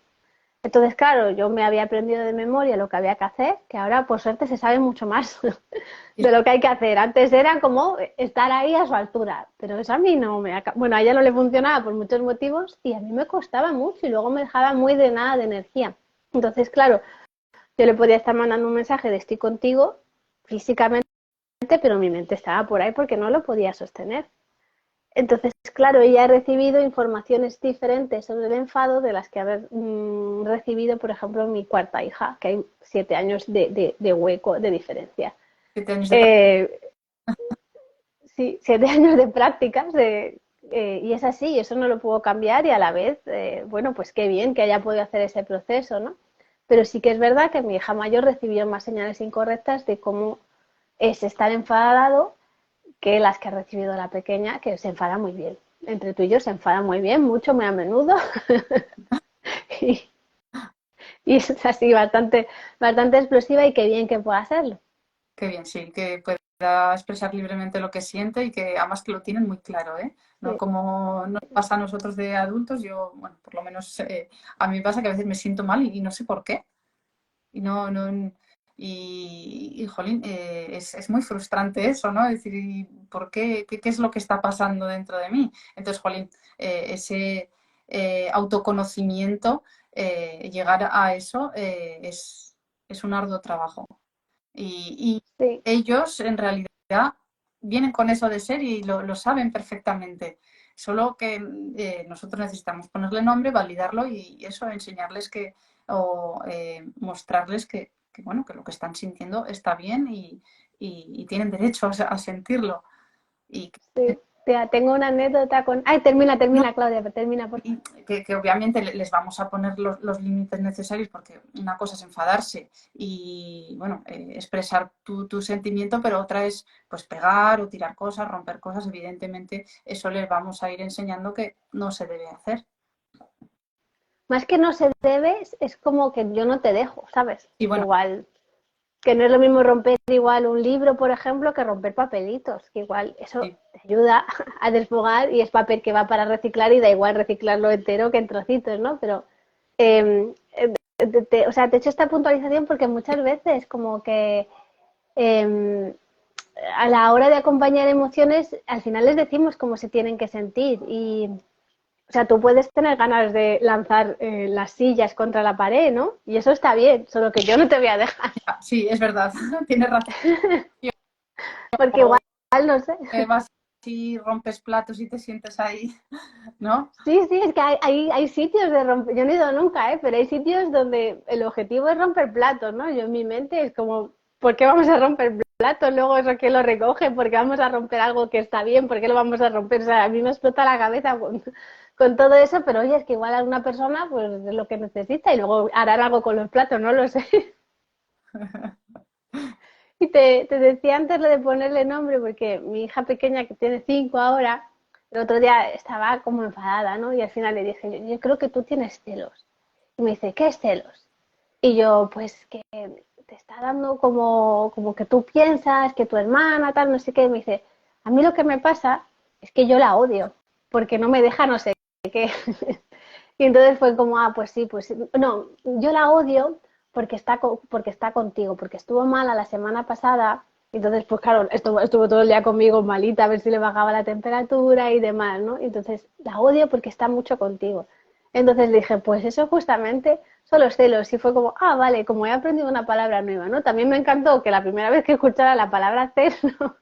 Speaker 1: Entonces, claro, yo me había aprendido de memoria lo que había que hacer, que ahora por suerte se sabe mucho más de lo que hay que hacer. Antes era como estar ahí a su altura, pero eso a mí no me... Bueno, a ella no le funcionaba por muchos motivos y a mí me costaba mucho y luego me dejaba muy drenada de energía. Entonces, claro, yo le podía estar mandando un mensaje de estoy contigo físicamente, pero mi mente estaba por ahí porque no lo podía sostener. Entonces, claro, ella ha recibido informaciones diferentes sobre el enfado de las que ha recibido, por ejemplo, mi cuarta hija, que hay 7 años de hueco de diferencia.
Speaker 2: 7 años de
Speaker 1: Eh, sí, 7 años de prácticas y es así, eso no lo puedo cambiar y a la vez, bueno, pues qué bien que haya podido hacer ese proceso, ¿no? Pero sí que es verdad que mi hija mayor recibió más señales incorrectas de cómo es estar enfadado que las que ha recibido la pequeña, que se enfada muy bien. Entre tú y yo se enfada muy bien, mucho, muy a menudo. y, y es así bastante, bastante explosiva y qué bien que pueda hacerlo.
Speaker 2: Qué bien, sí, que pueda expresar libremente lo que siente y que además que lo tienen muy claro, ¿eh? No
Speaker 1: Sí.
Speaker 2: como nos pasa a nosotros de adultos, yo, bueno, por lo menos a mí me pasa que a veces me siento mal y no sé por qué. Y no, Y jolín, es muy frustrante eso, ¿no? Es decir, ¿y ¿por qué? ¿Qué es lo que está pasando dentro de mí? Entonces, jolín, ese autoconocimiento, llegar a eso es un arduo trabajo. Y
Speaker 1: Sí,
Speaker 2: ellos en realidad vienen con eso de ser y lo saben perfectamente. Solo que nosotros necesitamos ponerle nombre, validarlo y eso, enseñarles que o mostrarles bueno, que lo que están sintiendo está bien y tienen derecho a sentirlo. Y
Speaker 1: sí. Tía, tengo una anécdota con... Ay, termina,
Speaker 2: no,
Speaker 1: termina, Claudia, termina, por
Speaker 2: y
Speaker 1: favor.
Speaker 2: que obviamente les vamos a poner los límites necesarios porque una cosa es enfadarse y bueno, expresar tu sentimiento, pero otra es pues pegar o tirar cosas, romper cosas. Evidentemente eso les vamos a ir enseñando que no se debe hacer.
Speaker 1: Más que no se debe, es como que yo no te dejo, ¿sabes?
Speaker 2: Y bueno,
Speaker 1: Igual, que no es lo mismo romper igual un libro, por ejemplo, que romper papelitos, que igual eso
Speaker 2: sí,
Speaker 1: te ayuda a desfogar y es papel que va para reciclar y da igual reciclarlo entero que en trocitos, ¿no? Pero, o sea, te he hecho esta puntualización porque muchas veces como que eh, a la hora de acompañar emociones, al final les decimos cómo se tienen que sentir y, o sea, tú puedes tener ganas de lanzar las sillas contra la pared, ¿no? Y eso está bien, solo que yo no te voy a dejar.
Speaker 2: sí, es verdad, tienes razón.
Speaker 1: Porque
Speaker 2: O
Speaker 1: igual, no sé.
Speaker 2: vas y rompes platos y te sientes ahí, ¿no?
Speaker 1: Sí, sí, es que hay sitios de romper, yo no he ido nunca, pero hay sitios donde el objetivo es romper platos, ¿no? Yo en mi mente es como, ¿por qué vamos a romper platos? Luego eso que lo recoge, ¿por qué vamos a romper algo que está bien? ¿Por qué lo vamos a romper? O sea, a mí me explota la cabeza con todo eso, pero oye, es que igual a una persona pues es lo que necesita y luego harán algo con los platos, no lo sé. Y te decía antes lo de ponerle nombre, porque mi hija pequeña, que tiene 5 ahora, el otro día estaba como enfadada, ¿no? Y al final le dije, yo creo que tú tienes celos. Y me dice, ¿qué es celos? Y yo, pues que te está dando como que tú piensas que tu hermana, tal, no sé qué. Y me dice, a mí lo que me pasa es que yo la odio, porque no me deja no sé qué. Y entonces fue como, ah, pues sí, pues sí. No, yo la odio porque está contigo, porque estuvo mala la semana pasada. Entonces, pues claro, estuvo todo el día conmigo malita, a ver si le bajaba la temperatura y demás, ¿no? Entonces, la odio porque está mucho contigo. Entonces dije, pues eso justamente son los celos. Y fue como, ah, vale, como he aprendido una palabra nueva, ¿no? También me encantó que la primera vez que escuchara la palabra celo,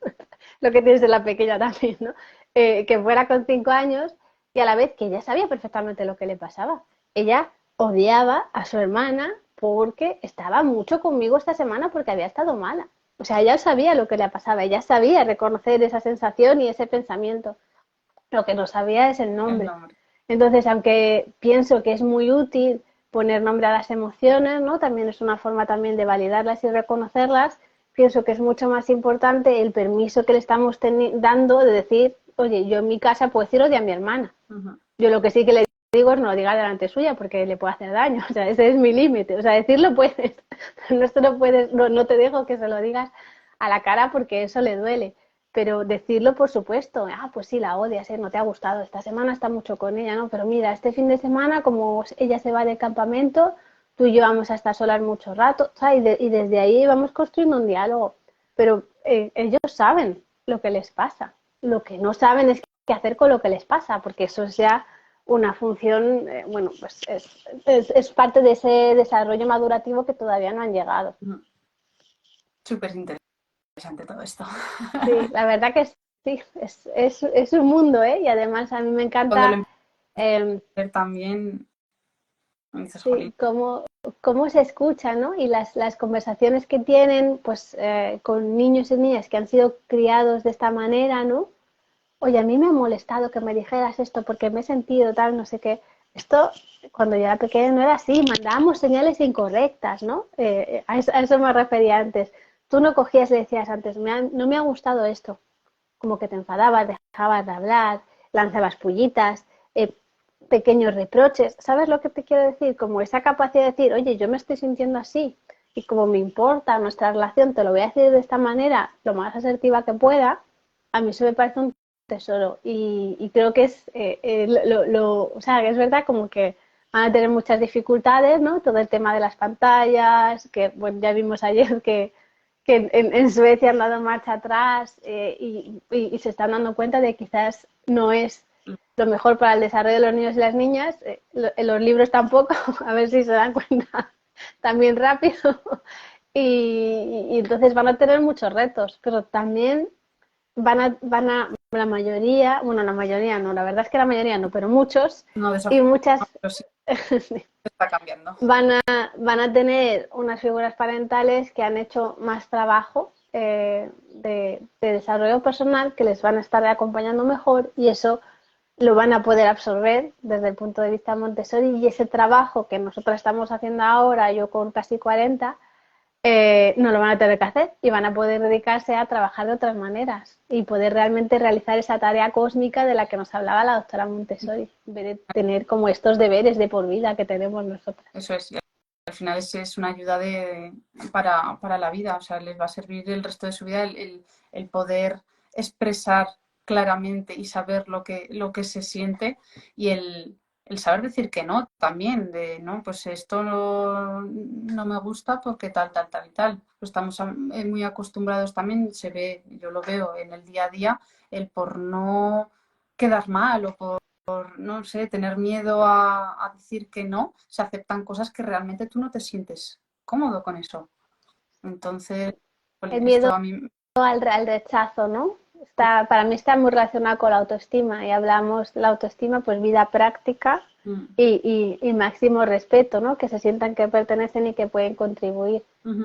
Speaker 1: lo que tienes de la pequeña también, ¿no? Que fuera con 5 años y a la vez que ella sabía perfectamente lo que le pasaba. Ella odiaba a su hermana porque estaba mucho conmigo esta semana porque había estado mala. O sea, ella sabía lo que le pasaba, ella sabía reconocer esa sensación y ese pensamiento. Lo que no sabía es el
Speaker 2: El
Speaker 1: nombre.
Speaker 2: nombre.
Speaker 1: Entonces, aunque pienso que es muy útil poner nombre a las emociones, ¿no? También es una forma también de validarlas y reconocerlas. Pienso que es mucho más importante el permiso que le estamos dando de decir, oye, yo en mi casa puedo decir odio a mi hermana.
Speaker 2: Uh-huh.
Speaker 1: Yo lo que sí que le digo es no lo diga delante suya porque le puede hacer daño. O sea, ese es mi límite. O sea, decirlo puedes, no, no puedes, no te dejo que se lo digas a la cara porque eso le duele. Pero decirlo, por supuesto, ah, pues sí, la odias, no te ha gustado, esta semana está mucho con ella, ¿no? Pero mira, este fin de semana, como ella se va de campamento, tú y yo vamos a estar solas mucho rato, ¿sabes? Y desde ahí vamos construyendo un diálogo. Pero ellos saben lo que les pasa. Lo que no saben es qué hacer con lo que les pasa, porque eso es ya una función, bueno, pues es parte de ese desarrollo madurativo que todavía no han llegado.
Speaker 2: Uh-huh. Súper interesante todo esto.
Speaker 1: Sí, la verdad que sí, es un mundo, ¿eh? Y además a mí me
Speaker 2: Cuando lo
Speaker 1: encanta,
Speaker 2: empecé
Speaker 1: eh,
Speaker 2: a ver también, me dices, jolín.
Speaker 1: sí, cómo se escucha, ¿no? Y las conversaciones que tienen, pues, con niños y niñas que han sido criados de esta manera, ¿no? Oye, a mí me ha molestado que me dijeras esto porque me he sentido tal, no sé qué. Esto, cuando yo era pequeña, no era así, mandábamos señales incorrectas, ¿no? A eso me refería antes. Tú no cogías y decías antes, no me ha gustado esto, como que te enfadabas, dejabas de hablar, lanzabas pullitas, pequeños reproches. ¿Sabes lo que te quiero decir? Como esa capacidad de decir, oye, yo me estoy sintiendo así y como me importa nuestra relación, te lo voy a decir de esta manera, lo más asertiva que pueda, a mí eso me parece un tesoro y creo que es, o sea, que es verdad como que van a tener muchas dificultades, ¿no? Todo el tema de las pantallas, que bueno, ya vimos ayer que en Suecia han dado marcha atrás y se están dando cuenta de que quizás no es lo mejor para el desarrollo de los niños y las niñas. Los libros tampoco, a ver si se dan cuenta también rápido. Y entonces van a tener muchos retos, pero también la mayoría, bueno, la mayoría no, la verdad es que la mayoría no, pero muchos
Speaker 2: No
Speaker 1: y
Speaker 2: desafortunadamente,
Speaker 1: muchas
Speaker 2: pero sí está cambiando.
Speaker 1: van a tener unas figuras parentales que han hecho más trabajo de desarrollo personal, que les van a estar acompañando mejor y eso lo van a poder absorber desde el punto de vista Montessori y ese trabajo que nosotros estamos haciendo ahora, yo con casi 40, no lo van a tener que hacer y van a poder dedicarse a trabajar de otras maneras y poder realmente realizar esa tarea cósmica de la que nos hablaba la doctora Montessori, en vez de tener como estos deberes de por vida que tenemos nosotras.
Speaker 2: Eso es. Al final es una ayuda para la vida, o sea, les va a servir el resto de su vida el poder expresar claramente y saber lo que se siente y el saber decir que no también, de no, pues esto no me gusta porque tal y tal. Estamos muy acostumbrados también, se ve, yo lo veo en el día a día, el por no quedar mal o no sé, tener miedo a decir que no, se aceptan cosas que realmente tú no te sientes cómodo con eso. Entonces,
Speaker 1: El
Speaker 2: esto
Speaker 1: miedo
Speaker 2: a mí...
Speaker 1: al rechazo, ¿no? Para mí está muy relacionado con la autoestima y hablamos de la autoestima, pues vida práctica y máximo respeto, ¿no? Que se sientan que pertenecen y que pueden contribuir.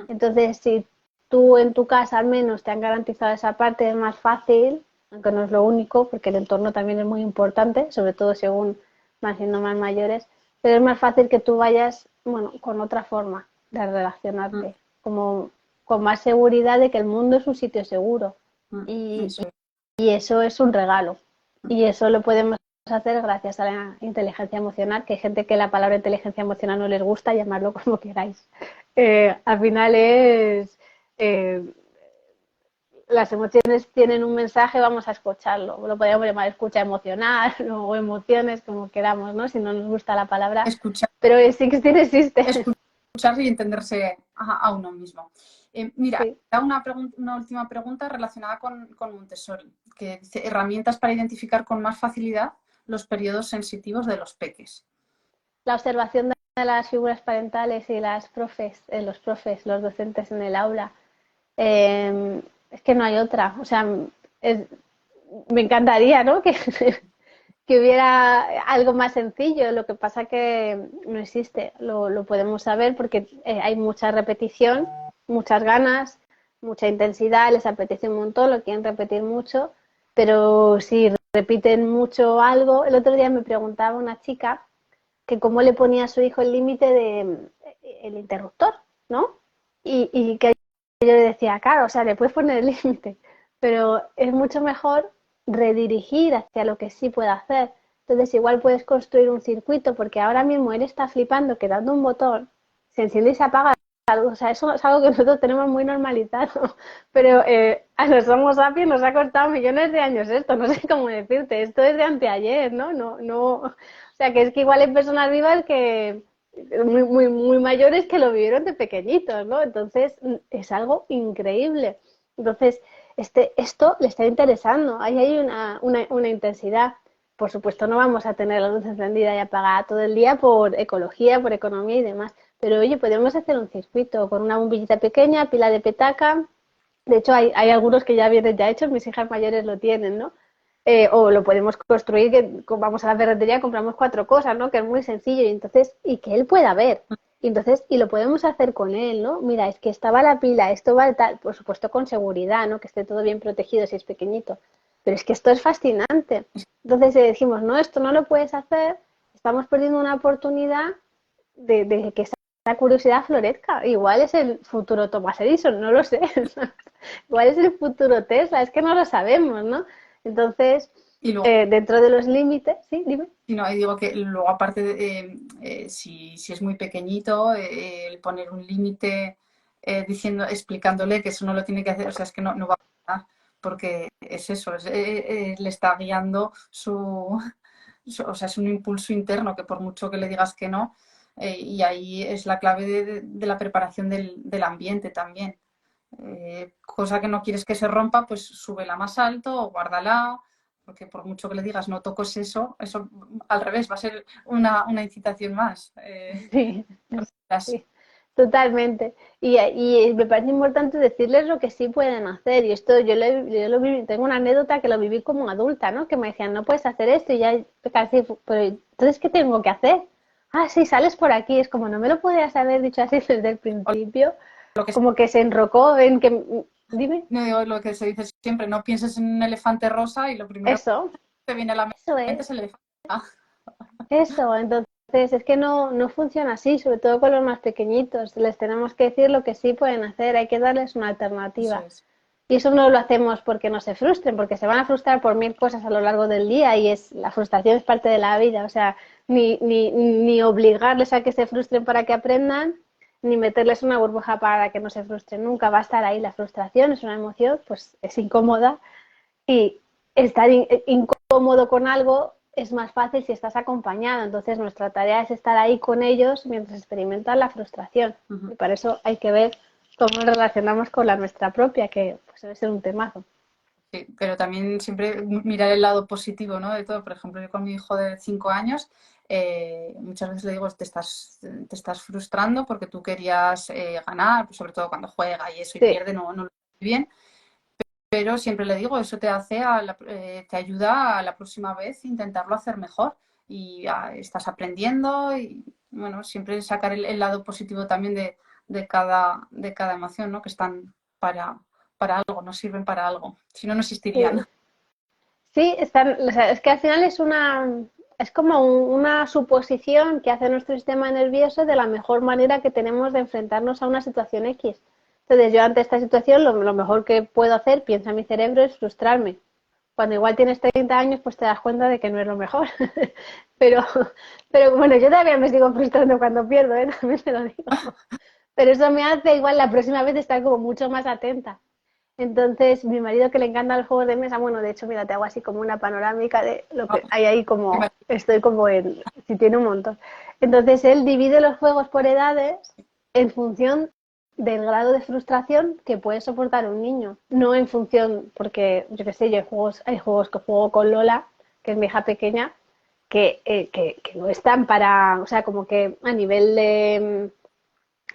Speaker 1: Entonces, si tú en tu casa al menos te han garantizado esa parte, es más fácil, aunque no es lo único, porque el entorno también es muy importante, sobre todo según van siendo más mayores, pero es más fácil que tú vayas, bueno, con otra forma de relacionarte, como con más seguridad de que el mundo es un sitio seguro. Y,
Speaker 2: Eso es.
Speaker 1: y eso es un regalo. Y eso lo podemos hacer gracias a la inteligencia emocional, que hay gente que la palabra inteligencia emocional no les gusta, llamarlo como queráis. Al final es... Eh, las emociones tienen un mensaje, vamos a escucharlo. Lo podríamos llamar escucha emocional o emociones, como queramos, ¿no? Si no nos gusta la palabra.
Speaker 2: Escuchar,
Speaker 1: Pero existe, existe.
Speaker 2: escuchar y entenderse a uno mismo. Mira,
Speaker 1: Sí.
Speaker 2: una última pregunta relacionada con Montessori, que dice herramientas para identificar con más facilidad los periodos sensitivos de los peques.
Speaker 1: La observación de las figuras parentales y los profes, los docentes en el aula. Es que no hay otra. O sea, me encantaría, ¿no? Que hubiera algo más sencillo. Lo que pasa que no existe. Lo podemos saber porque hay mucha repetición, muchas ganas, mucha intensidad, les apetece un montón, lo quieren repetir mucho, pero si repiten mucho algo, el otro día me preguntaba una chica que cómo le ponía a su hijo el límite de el interruptor, ¿no? Y que yo le decía, claro, o sea, le puedes poner el límite, pero es mucho mejor redirigir hacia lo que sí puede hacer. Entonces, igual puedes construir un circuito, porque ahora mismo él está flipando que dando un botón se enciende y se apaga algo. O sea, eso es algo que nosotros tenemos muy normalizado, pero a los Homo sapiens nos ha costado millones de años esto, no sé cómo decirte, esto es de anteayer, ¿no? O sea, que es que igual hay personas vivas que muy mayores que lo vivieron de pequeñitos, ¿no? Entonces, es algo increíble. Entonces, esto le está interesando, ahí hay una intensidad. Por supuesto, no vamos a tener la luz encendida y apagada todo el día por ecología, por economía y demás. Pero oye, podemos hacer un circuito con una bombillita pequeña, pila de petaca. De hecho, hay algunos que ya vienen ya hechos, mis hijas mayores lo tienen, ¿no? O lo podemos construir, que vamos a la ferretería, compramos 4 cosas, ¿no? Que es muy sencillo y entonces, y que él pueda ver. Y entonces, y lo podemos hacer con él, ¿no? Mira, es que estaba la pila, esto va tal, por supuesto con seguridad, ¿no? Que esté todo bien protegido si es pequeñito. Pero es que esto es fascinante. Entonces decimos, no, esto no lo puedes hacer, estamos perdiendo una oportunidad de que esa curiosidad florezca. Igual es el futuro Thomas Edison, no lo sé. Igual es el futuro Tesla, es que no lo sabemos, ¿no? Entonces,
Speaker 2: Y luego,
Speaker 1: dentro de los límites, sí, dime.
Speaker 2: y no, y digo que luego aparte si es muy pequeñito, el poner un límite explicándole que eso no lo tiene que hacer, o sea, es que no va a pasar, porque es eso, le está guiando o sea, es un impulso interno que por mucho que le digas que no, y ahí es la clave de la preparación del ambiente también. Cosa que no quieres que se rompa, pues súbela más alto o guárdala, porque por mucho que le digas no toques eso al revés va a ser una incitación más.
Speaker 1: Sí, sí, totalmente. Y me parece importante decirles lo que sí pueden hacer. Y esto yo lo viví, tengo una anécdota que lo viví como adulta, ¿no? Que me decían, no puedes hacer esto y ya casi, pero entonces, ¿qué tengo que hacer? Ah, sí, sales por aquí. Es como, no me lo podías haber dicho así desde el principio.
Speaker 2: Lo que,
Speaker 1: Como que se enrocó en que... Dime,
Speaker 2: no digo lo que se dice siempre, no pienses en un elefante rosa y lo primero que
Speaker 1: eso,
Speaker 2: te viene a la
Speaker 1: eso
Speaker 2: mente
Speaker 1: es.
Speaker 2: es el elefante.
Speaker 1: Eso, entonces es que no funciona así, sobre todo con los más pequeñitos. Les tenemos que decir lo que sí pueden hacer, hay que darles una
Speaker 2: Eso
Speaker 1: alternativa.
Speaker 2: es.
Speaker 1: Y eso no lo hacemos porque no se frustren, porque se van a frustrar por mil cosas a lo largo del día y la frustración es parte de la vida. O sea, ni obligarles a que se frustren para que aprendan, ni meterles una burbuja para que no se frustren. Nunca va a estar ahí. La frustración es una emoción, pues es incómoda y estar incómodo con algo es más fácil si estás acompañado. Entonces, nuestra tarea es estar ahí con ellos mientras experimentan la frustración. Y para eso hay que ver cómo nos relacionamos con la nuestra propia, que pues, debe ser un temazo.
Speaker 2: Sí, pero también siempre mirar el lado positivo, ¿no? De todo. Por ejemplo, yo con mi hijo de 5 años, muchas veces le digo, te estás frustrando porque tú querías ganar, pues sobre todo cuando juega y eso y
Speaker 1: Sí,
Speaker 2: pierde, no lo hace bien. Pero siempre le digo, eso te hace te ayuda a la próxima vez intentarlo hacer mejor. Y estás aprendiendo y, bueno, siempre sacar el lado positivo también de cada emoción, ¿no? Que están para algo, nos sirven para algo. Si no, no existirían.
Speaker 1: sí. Sí, o sea, es que al final es como una suposición que hace nuestro sistema nervioso de la mejor manera que tenemos de enfrentarnos a una situación X. Entonces yo ante esta situación lo mejor que puedo hacer, piensa mi cerebro, es frustrarme. Cuando igual tienes 30 años, pues te das cuenta de que no es lo mejor. pero, pero bueno, yo todavía me sigo frustrando cuando pierdo, ¿eh? También te lo digo. Pero eso me hace igual la próxima vez estar como mucho más atenta. Entonces, mi marido que le encanta los juegos de mesa, bueno, de hecho, mira, te hago así como una panorámica de lo que hay ahí como, estoy como si tiene un montón. Entonces, él divide los juegos por edades en función del grado de frustración que puede soportar un niño, no en función, porque yo qué sé, yo hay juegos que juego con Lola, que es mi hija pequeña, que no están para, o sea, como que a nivel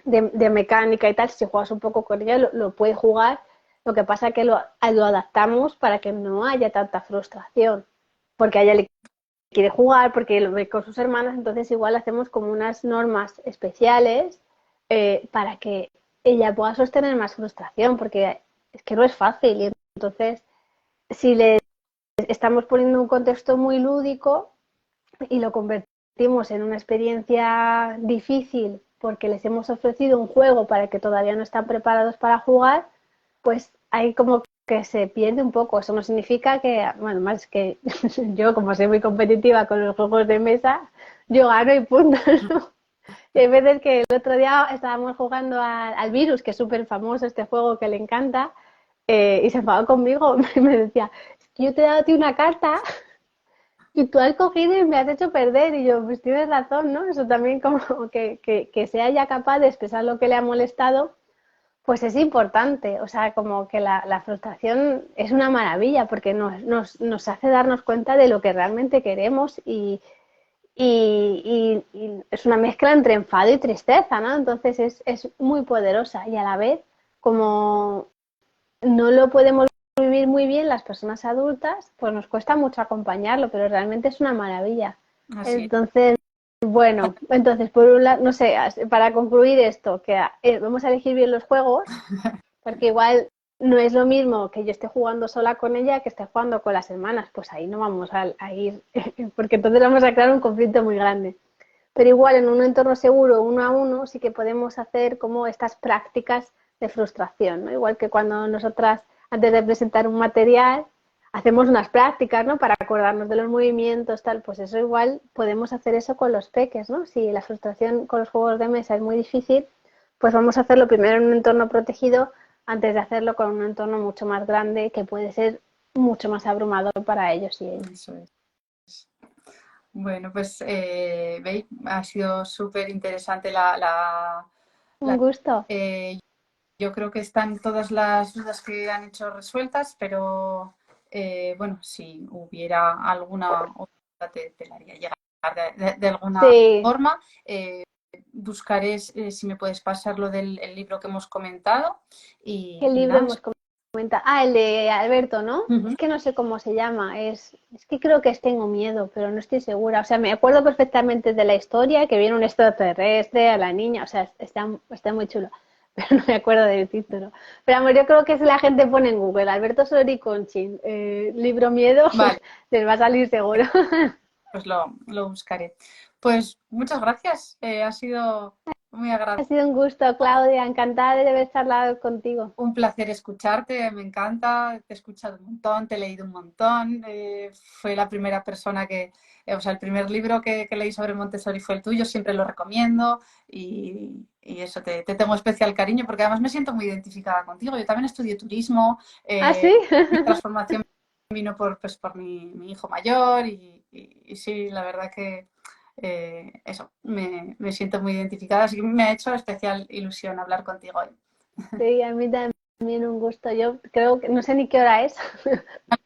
Speaker 1: de mecánica y tal, si juegas un poco con ella, lo puede jugar. Lo que pasa es que lo adaptamos para que no haya tanta frustración, porque a ella le quiere jugar, porque lo ve con sus hermanos, entonces igual hacemos como unas normas especiales para que ella pueda sostener más frustración, porque es que no es fácil. Y entonces, si le estamos poniendo un contexto muy lúdico, y lo convertimos en una experiencia difícil porque les hemos ofrecido un juego para que todavía no están preparados para jugar, pues hay como que se pierde un poco. Eso no significa que, bueno, más que yo como soy muy competitiva con los juegos de mesa, yo gano y punto, ¿no? Y hay veces que el otro día estábamos jugando al Virus, que es súper famoso este juego que le encanta, y se enfadó conmigo y me decía, es que yo te he dado a ti una carta y tú has cogido y me has hecho perder. Y yo, pues tienes razón, ¿no? Eso también como que sea ya capaz de expresar lo que le ha molestado, pues es importante. O sea, como que la frustración es una maravilla porque nos hace darnos cuenta de lo que realmente queremos y es una mezcla entre enfado y tristeza, ¿no? Entonces es muy poderosa y a la vez, como no lo podemos vivir muy bien las personas adultas, pues nos cuesta mucho acompañarlo, pero realmente es una maravilla.
Speaker 2: Así es.
Speaker 1: Entonces, bueno, entonces por un lado, no sé, para concluir esto, que vamos a elegir bien los juegos, porque igual no es lo mismo que yo esté jugando sola con ella que esté jugando con las hermanas, pues ahí no vamos a ir, porque entonces vamos a crear un conflicto muy grande. Pero igual en un entorno seguro, uno a uno, sí que podemos hacer como estas prácticas de frustración, ¿no? Igual que cuando nosotras, antes de presentar un material, hacemos unas prácticas, ¿no? Para acordarnos de los movimientos, tal, pues eso igual podemos hacer eso con los peques, ¿no? Si la frustración con los juegos de mesa es muy difícil, pues vamos a hacerlo primero en un entorno protegido antes de hacerlo con un entorno mucho más grande que puede ser mucho más abrumador para ellos y ellas.
Speaker 2: Eso es. Bueno, pues veis, ha sido súper interesante
Speaker 1: Un gusto.
Speaker 2: eh, yo creo que están todas las dudas que han hecho resueltas, pero bueno, si hubiera alguna otra te la haría llegar de alguna
Speaker 1: Sí,
Speaker 2: forma. Buscaré si me puedes pasar lo del el libro que hemos comentado
Speaker 1: ¿qué
Speaker 2: y
Speaker 1: libro
Speaker 2: nada.
Speaker 1: hemos comentado? Ah, el de Alberto, ¿no? Es
Speaker 2: Ujú.
Speaker 1: que no sé cómo se llama. Es que creo que es Tengo miedo, pero no estoy segura. O sea, me acuerdo perfectamente de la historia, que viene un extraterrestre a la niña. O sea, está muy chulo, pero no me acuerdo del título. Pero amor, yo creo que si la gente pone en Google Alberto Sori Conchín, libro miedo,
Speaker 2: Vale,
Speaker 1: les va a salir seguro.
Speaker 2: pues lo buscaré. Pues muchas gracias, ha sido muy
Speaker 1: Ha
Speaker 2: agradable.
Speaker 1: sido un gusto, Claudia. Encantada de haber charlado contigo.
Speaker 2: Un placer escucharte, me encanta, te he escuchado un montón, te he leído un montón. Fue la primera persona o sea, el primer libro que leí sobre Montessori fue el tuyo, siempre lo recomiendo y eso te tengo especial cariño porque además me siento muy identificada contigo. Yo también estudié turismo,
Speaker 1: ¿Ah, sí?
Speaker 2: mi transformación vino por mi hijo mayor y sí, la verdad que eso, me siento muy identificada, así que me ha hecho especial ilusión hablar contigo hoy.
Speaker 1: Sí, a mí también un gusto. Yo creo que no sé ni qué hora es,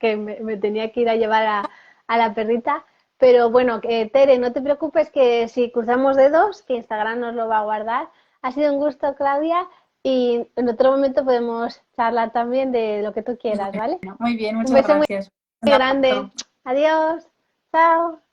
Speaker 1: que me tenía que ir a llevar a la perrita. Pero bueno, Tere, no te preocupes que si cruzamos dedos, que Instagram nos lo va a guardar. Ha sido un gusto, Claudia, y en otro momento podemos charlar también de lo que tú quieras, ¿vale?
Speaker 2: Muy bien,
Speaker 1: Un
Speaker 2: muchas
Speaker 1: beso muy
Speaker 2: gracias. Un
Speaker 1: grande.
Speaker 2: abrazo.
Speaker 1: Adiós. Chao.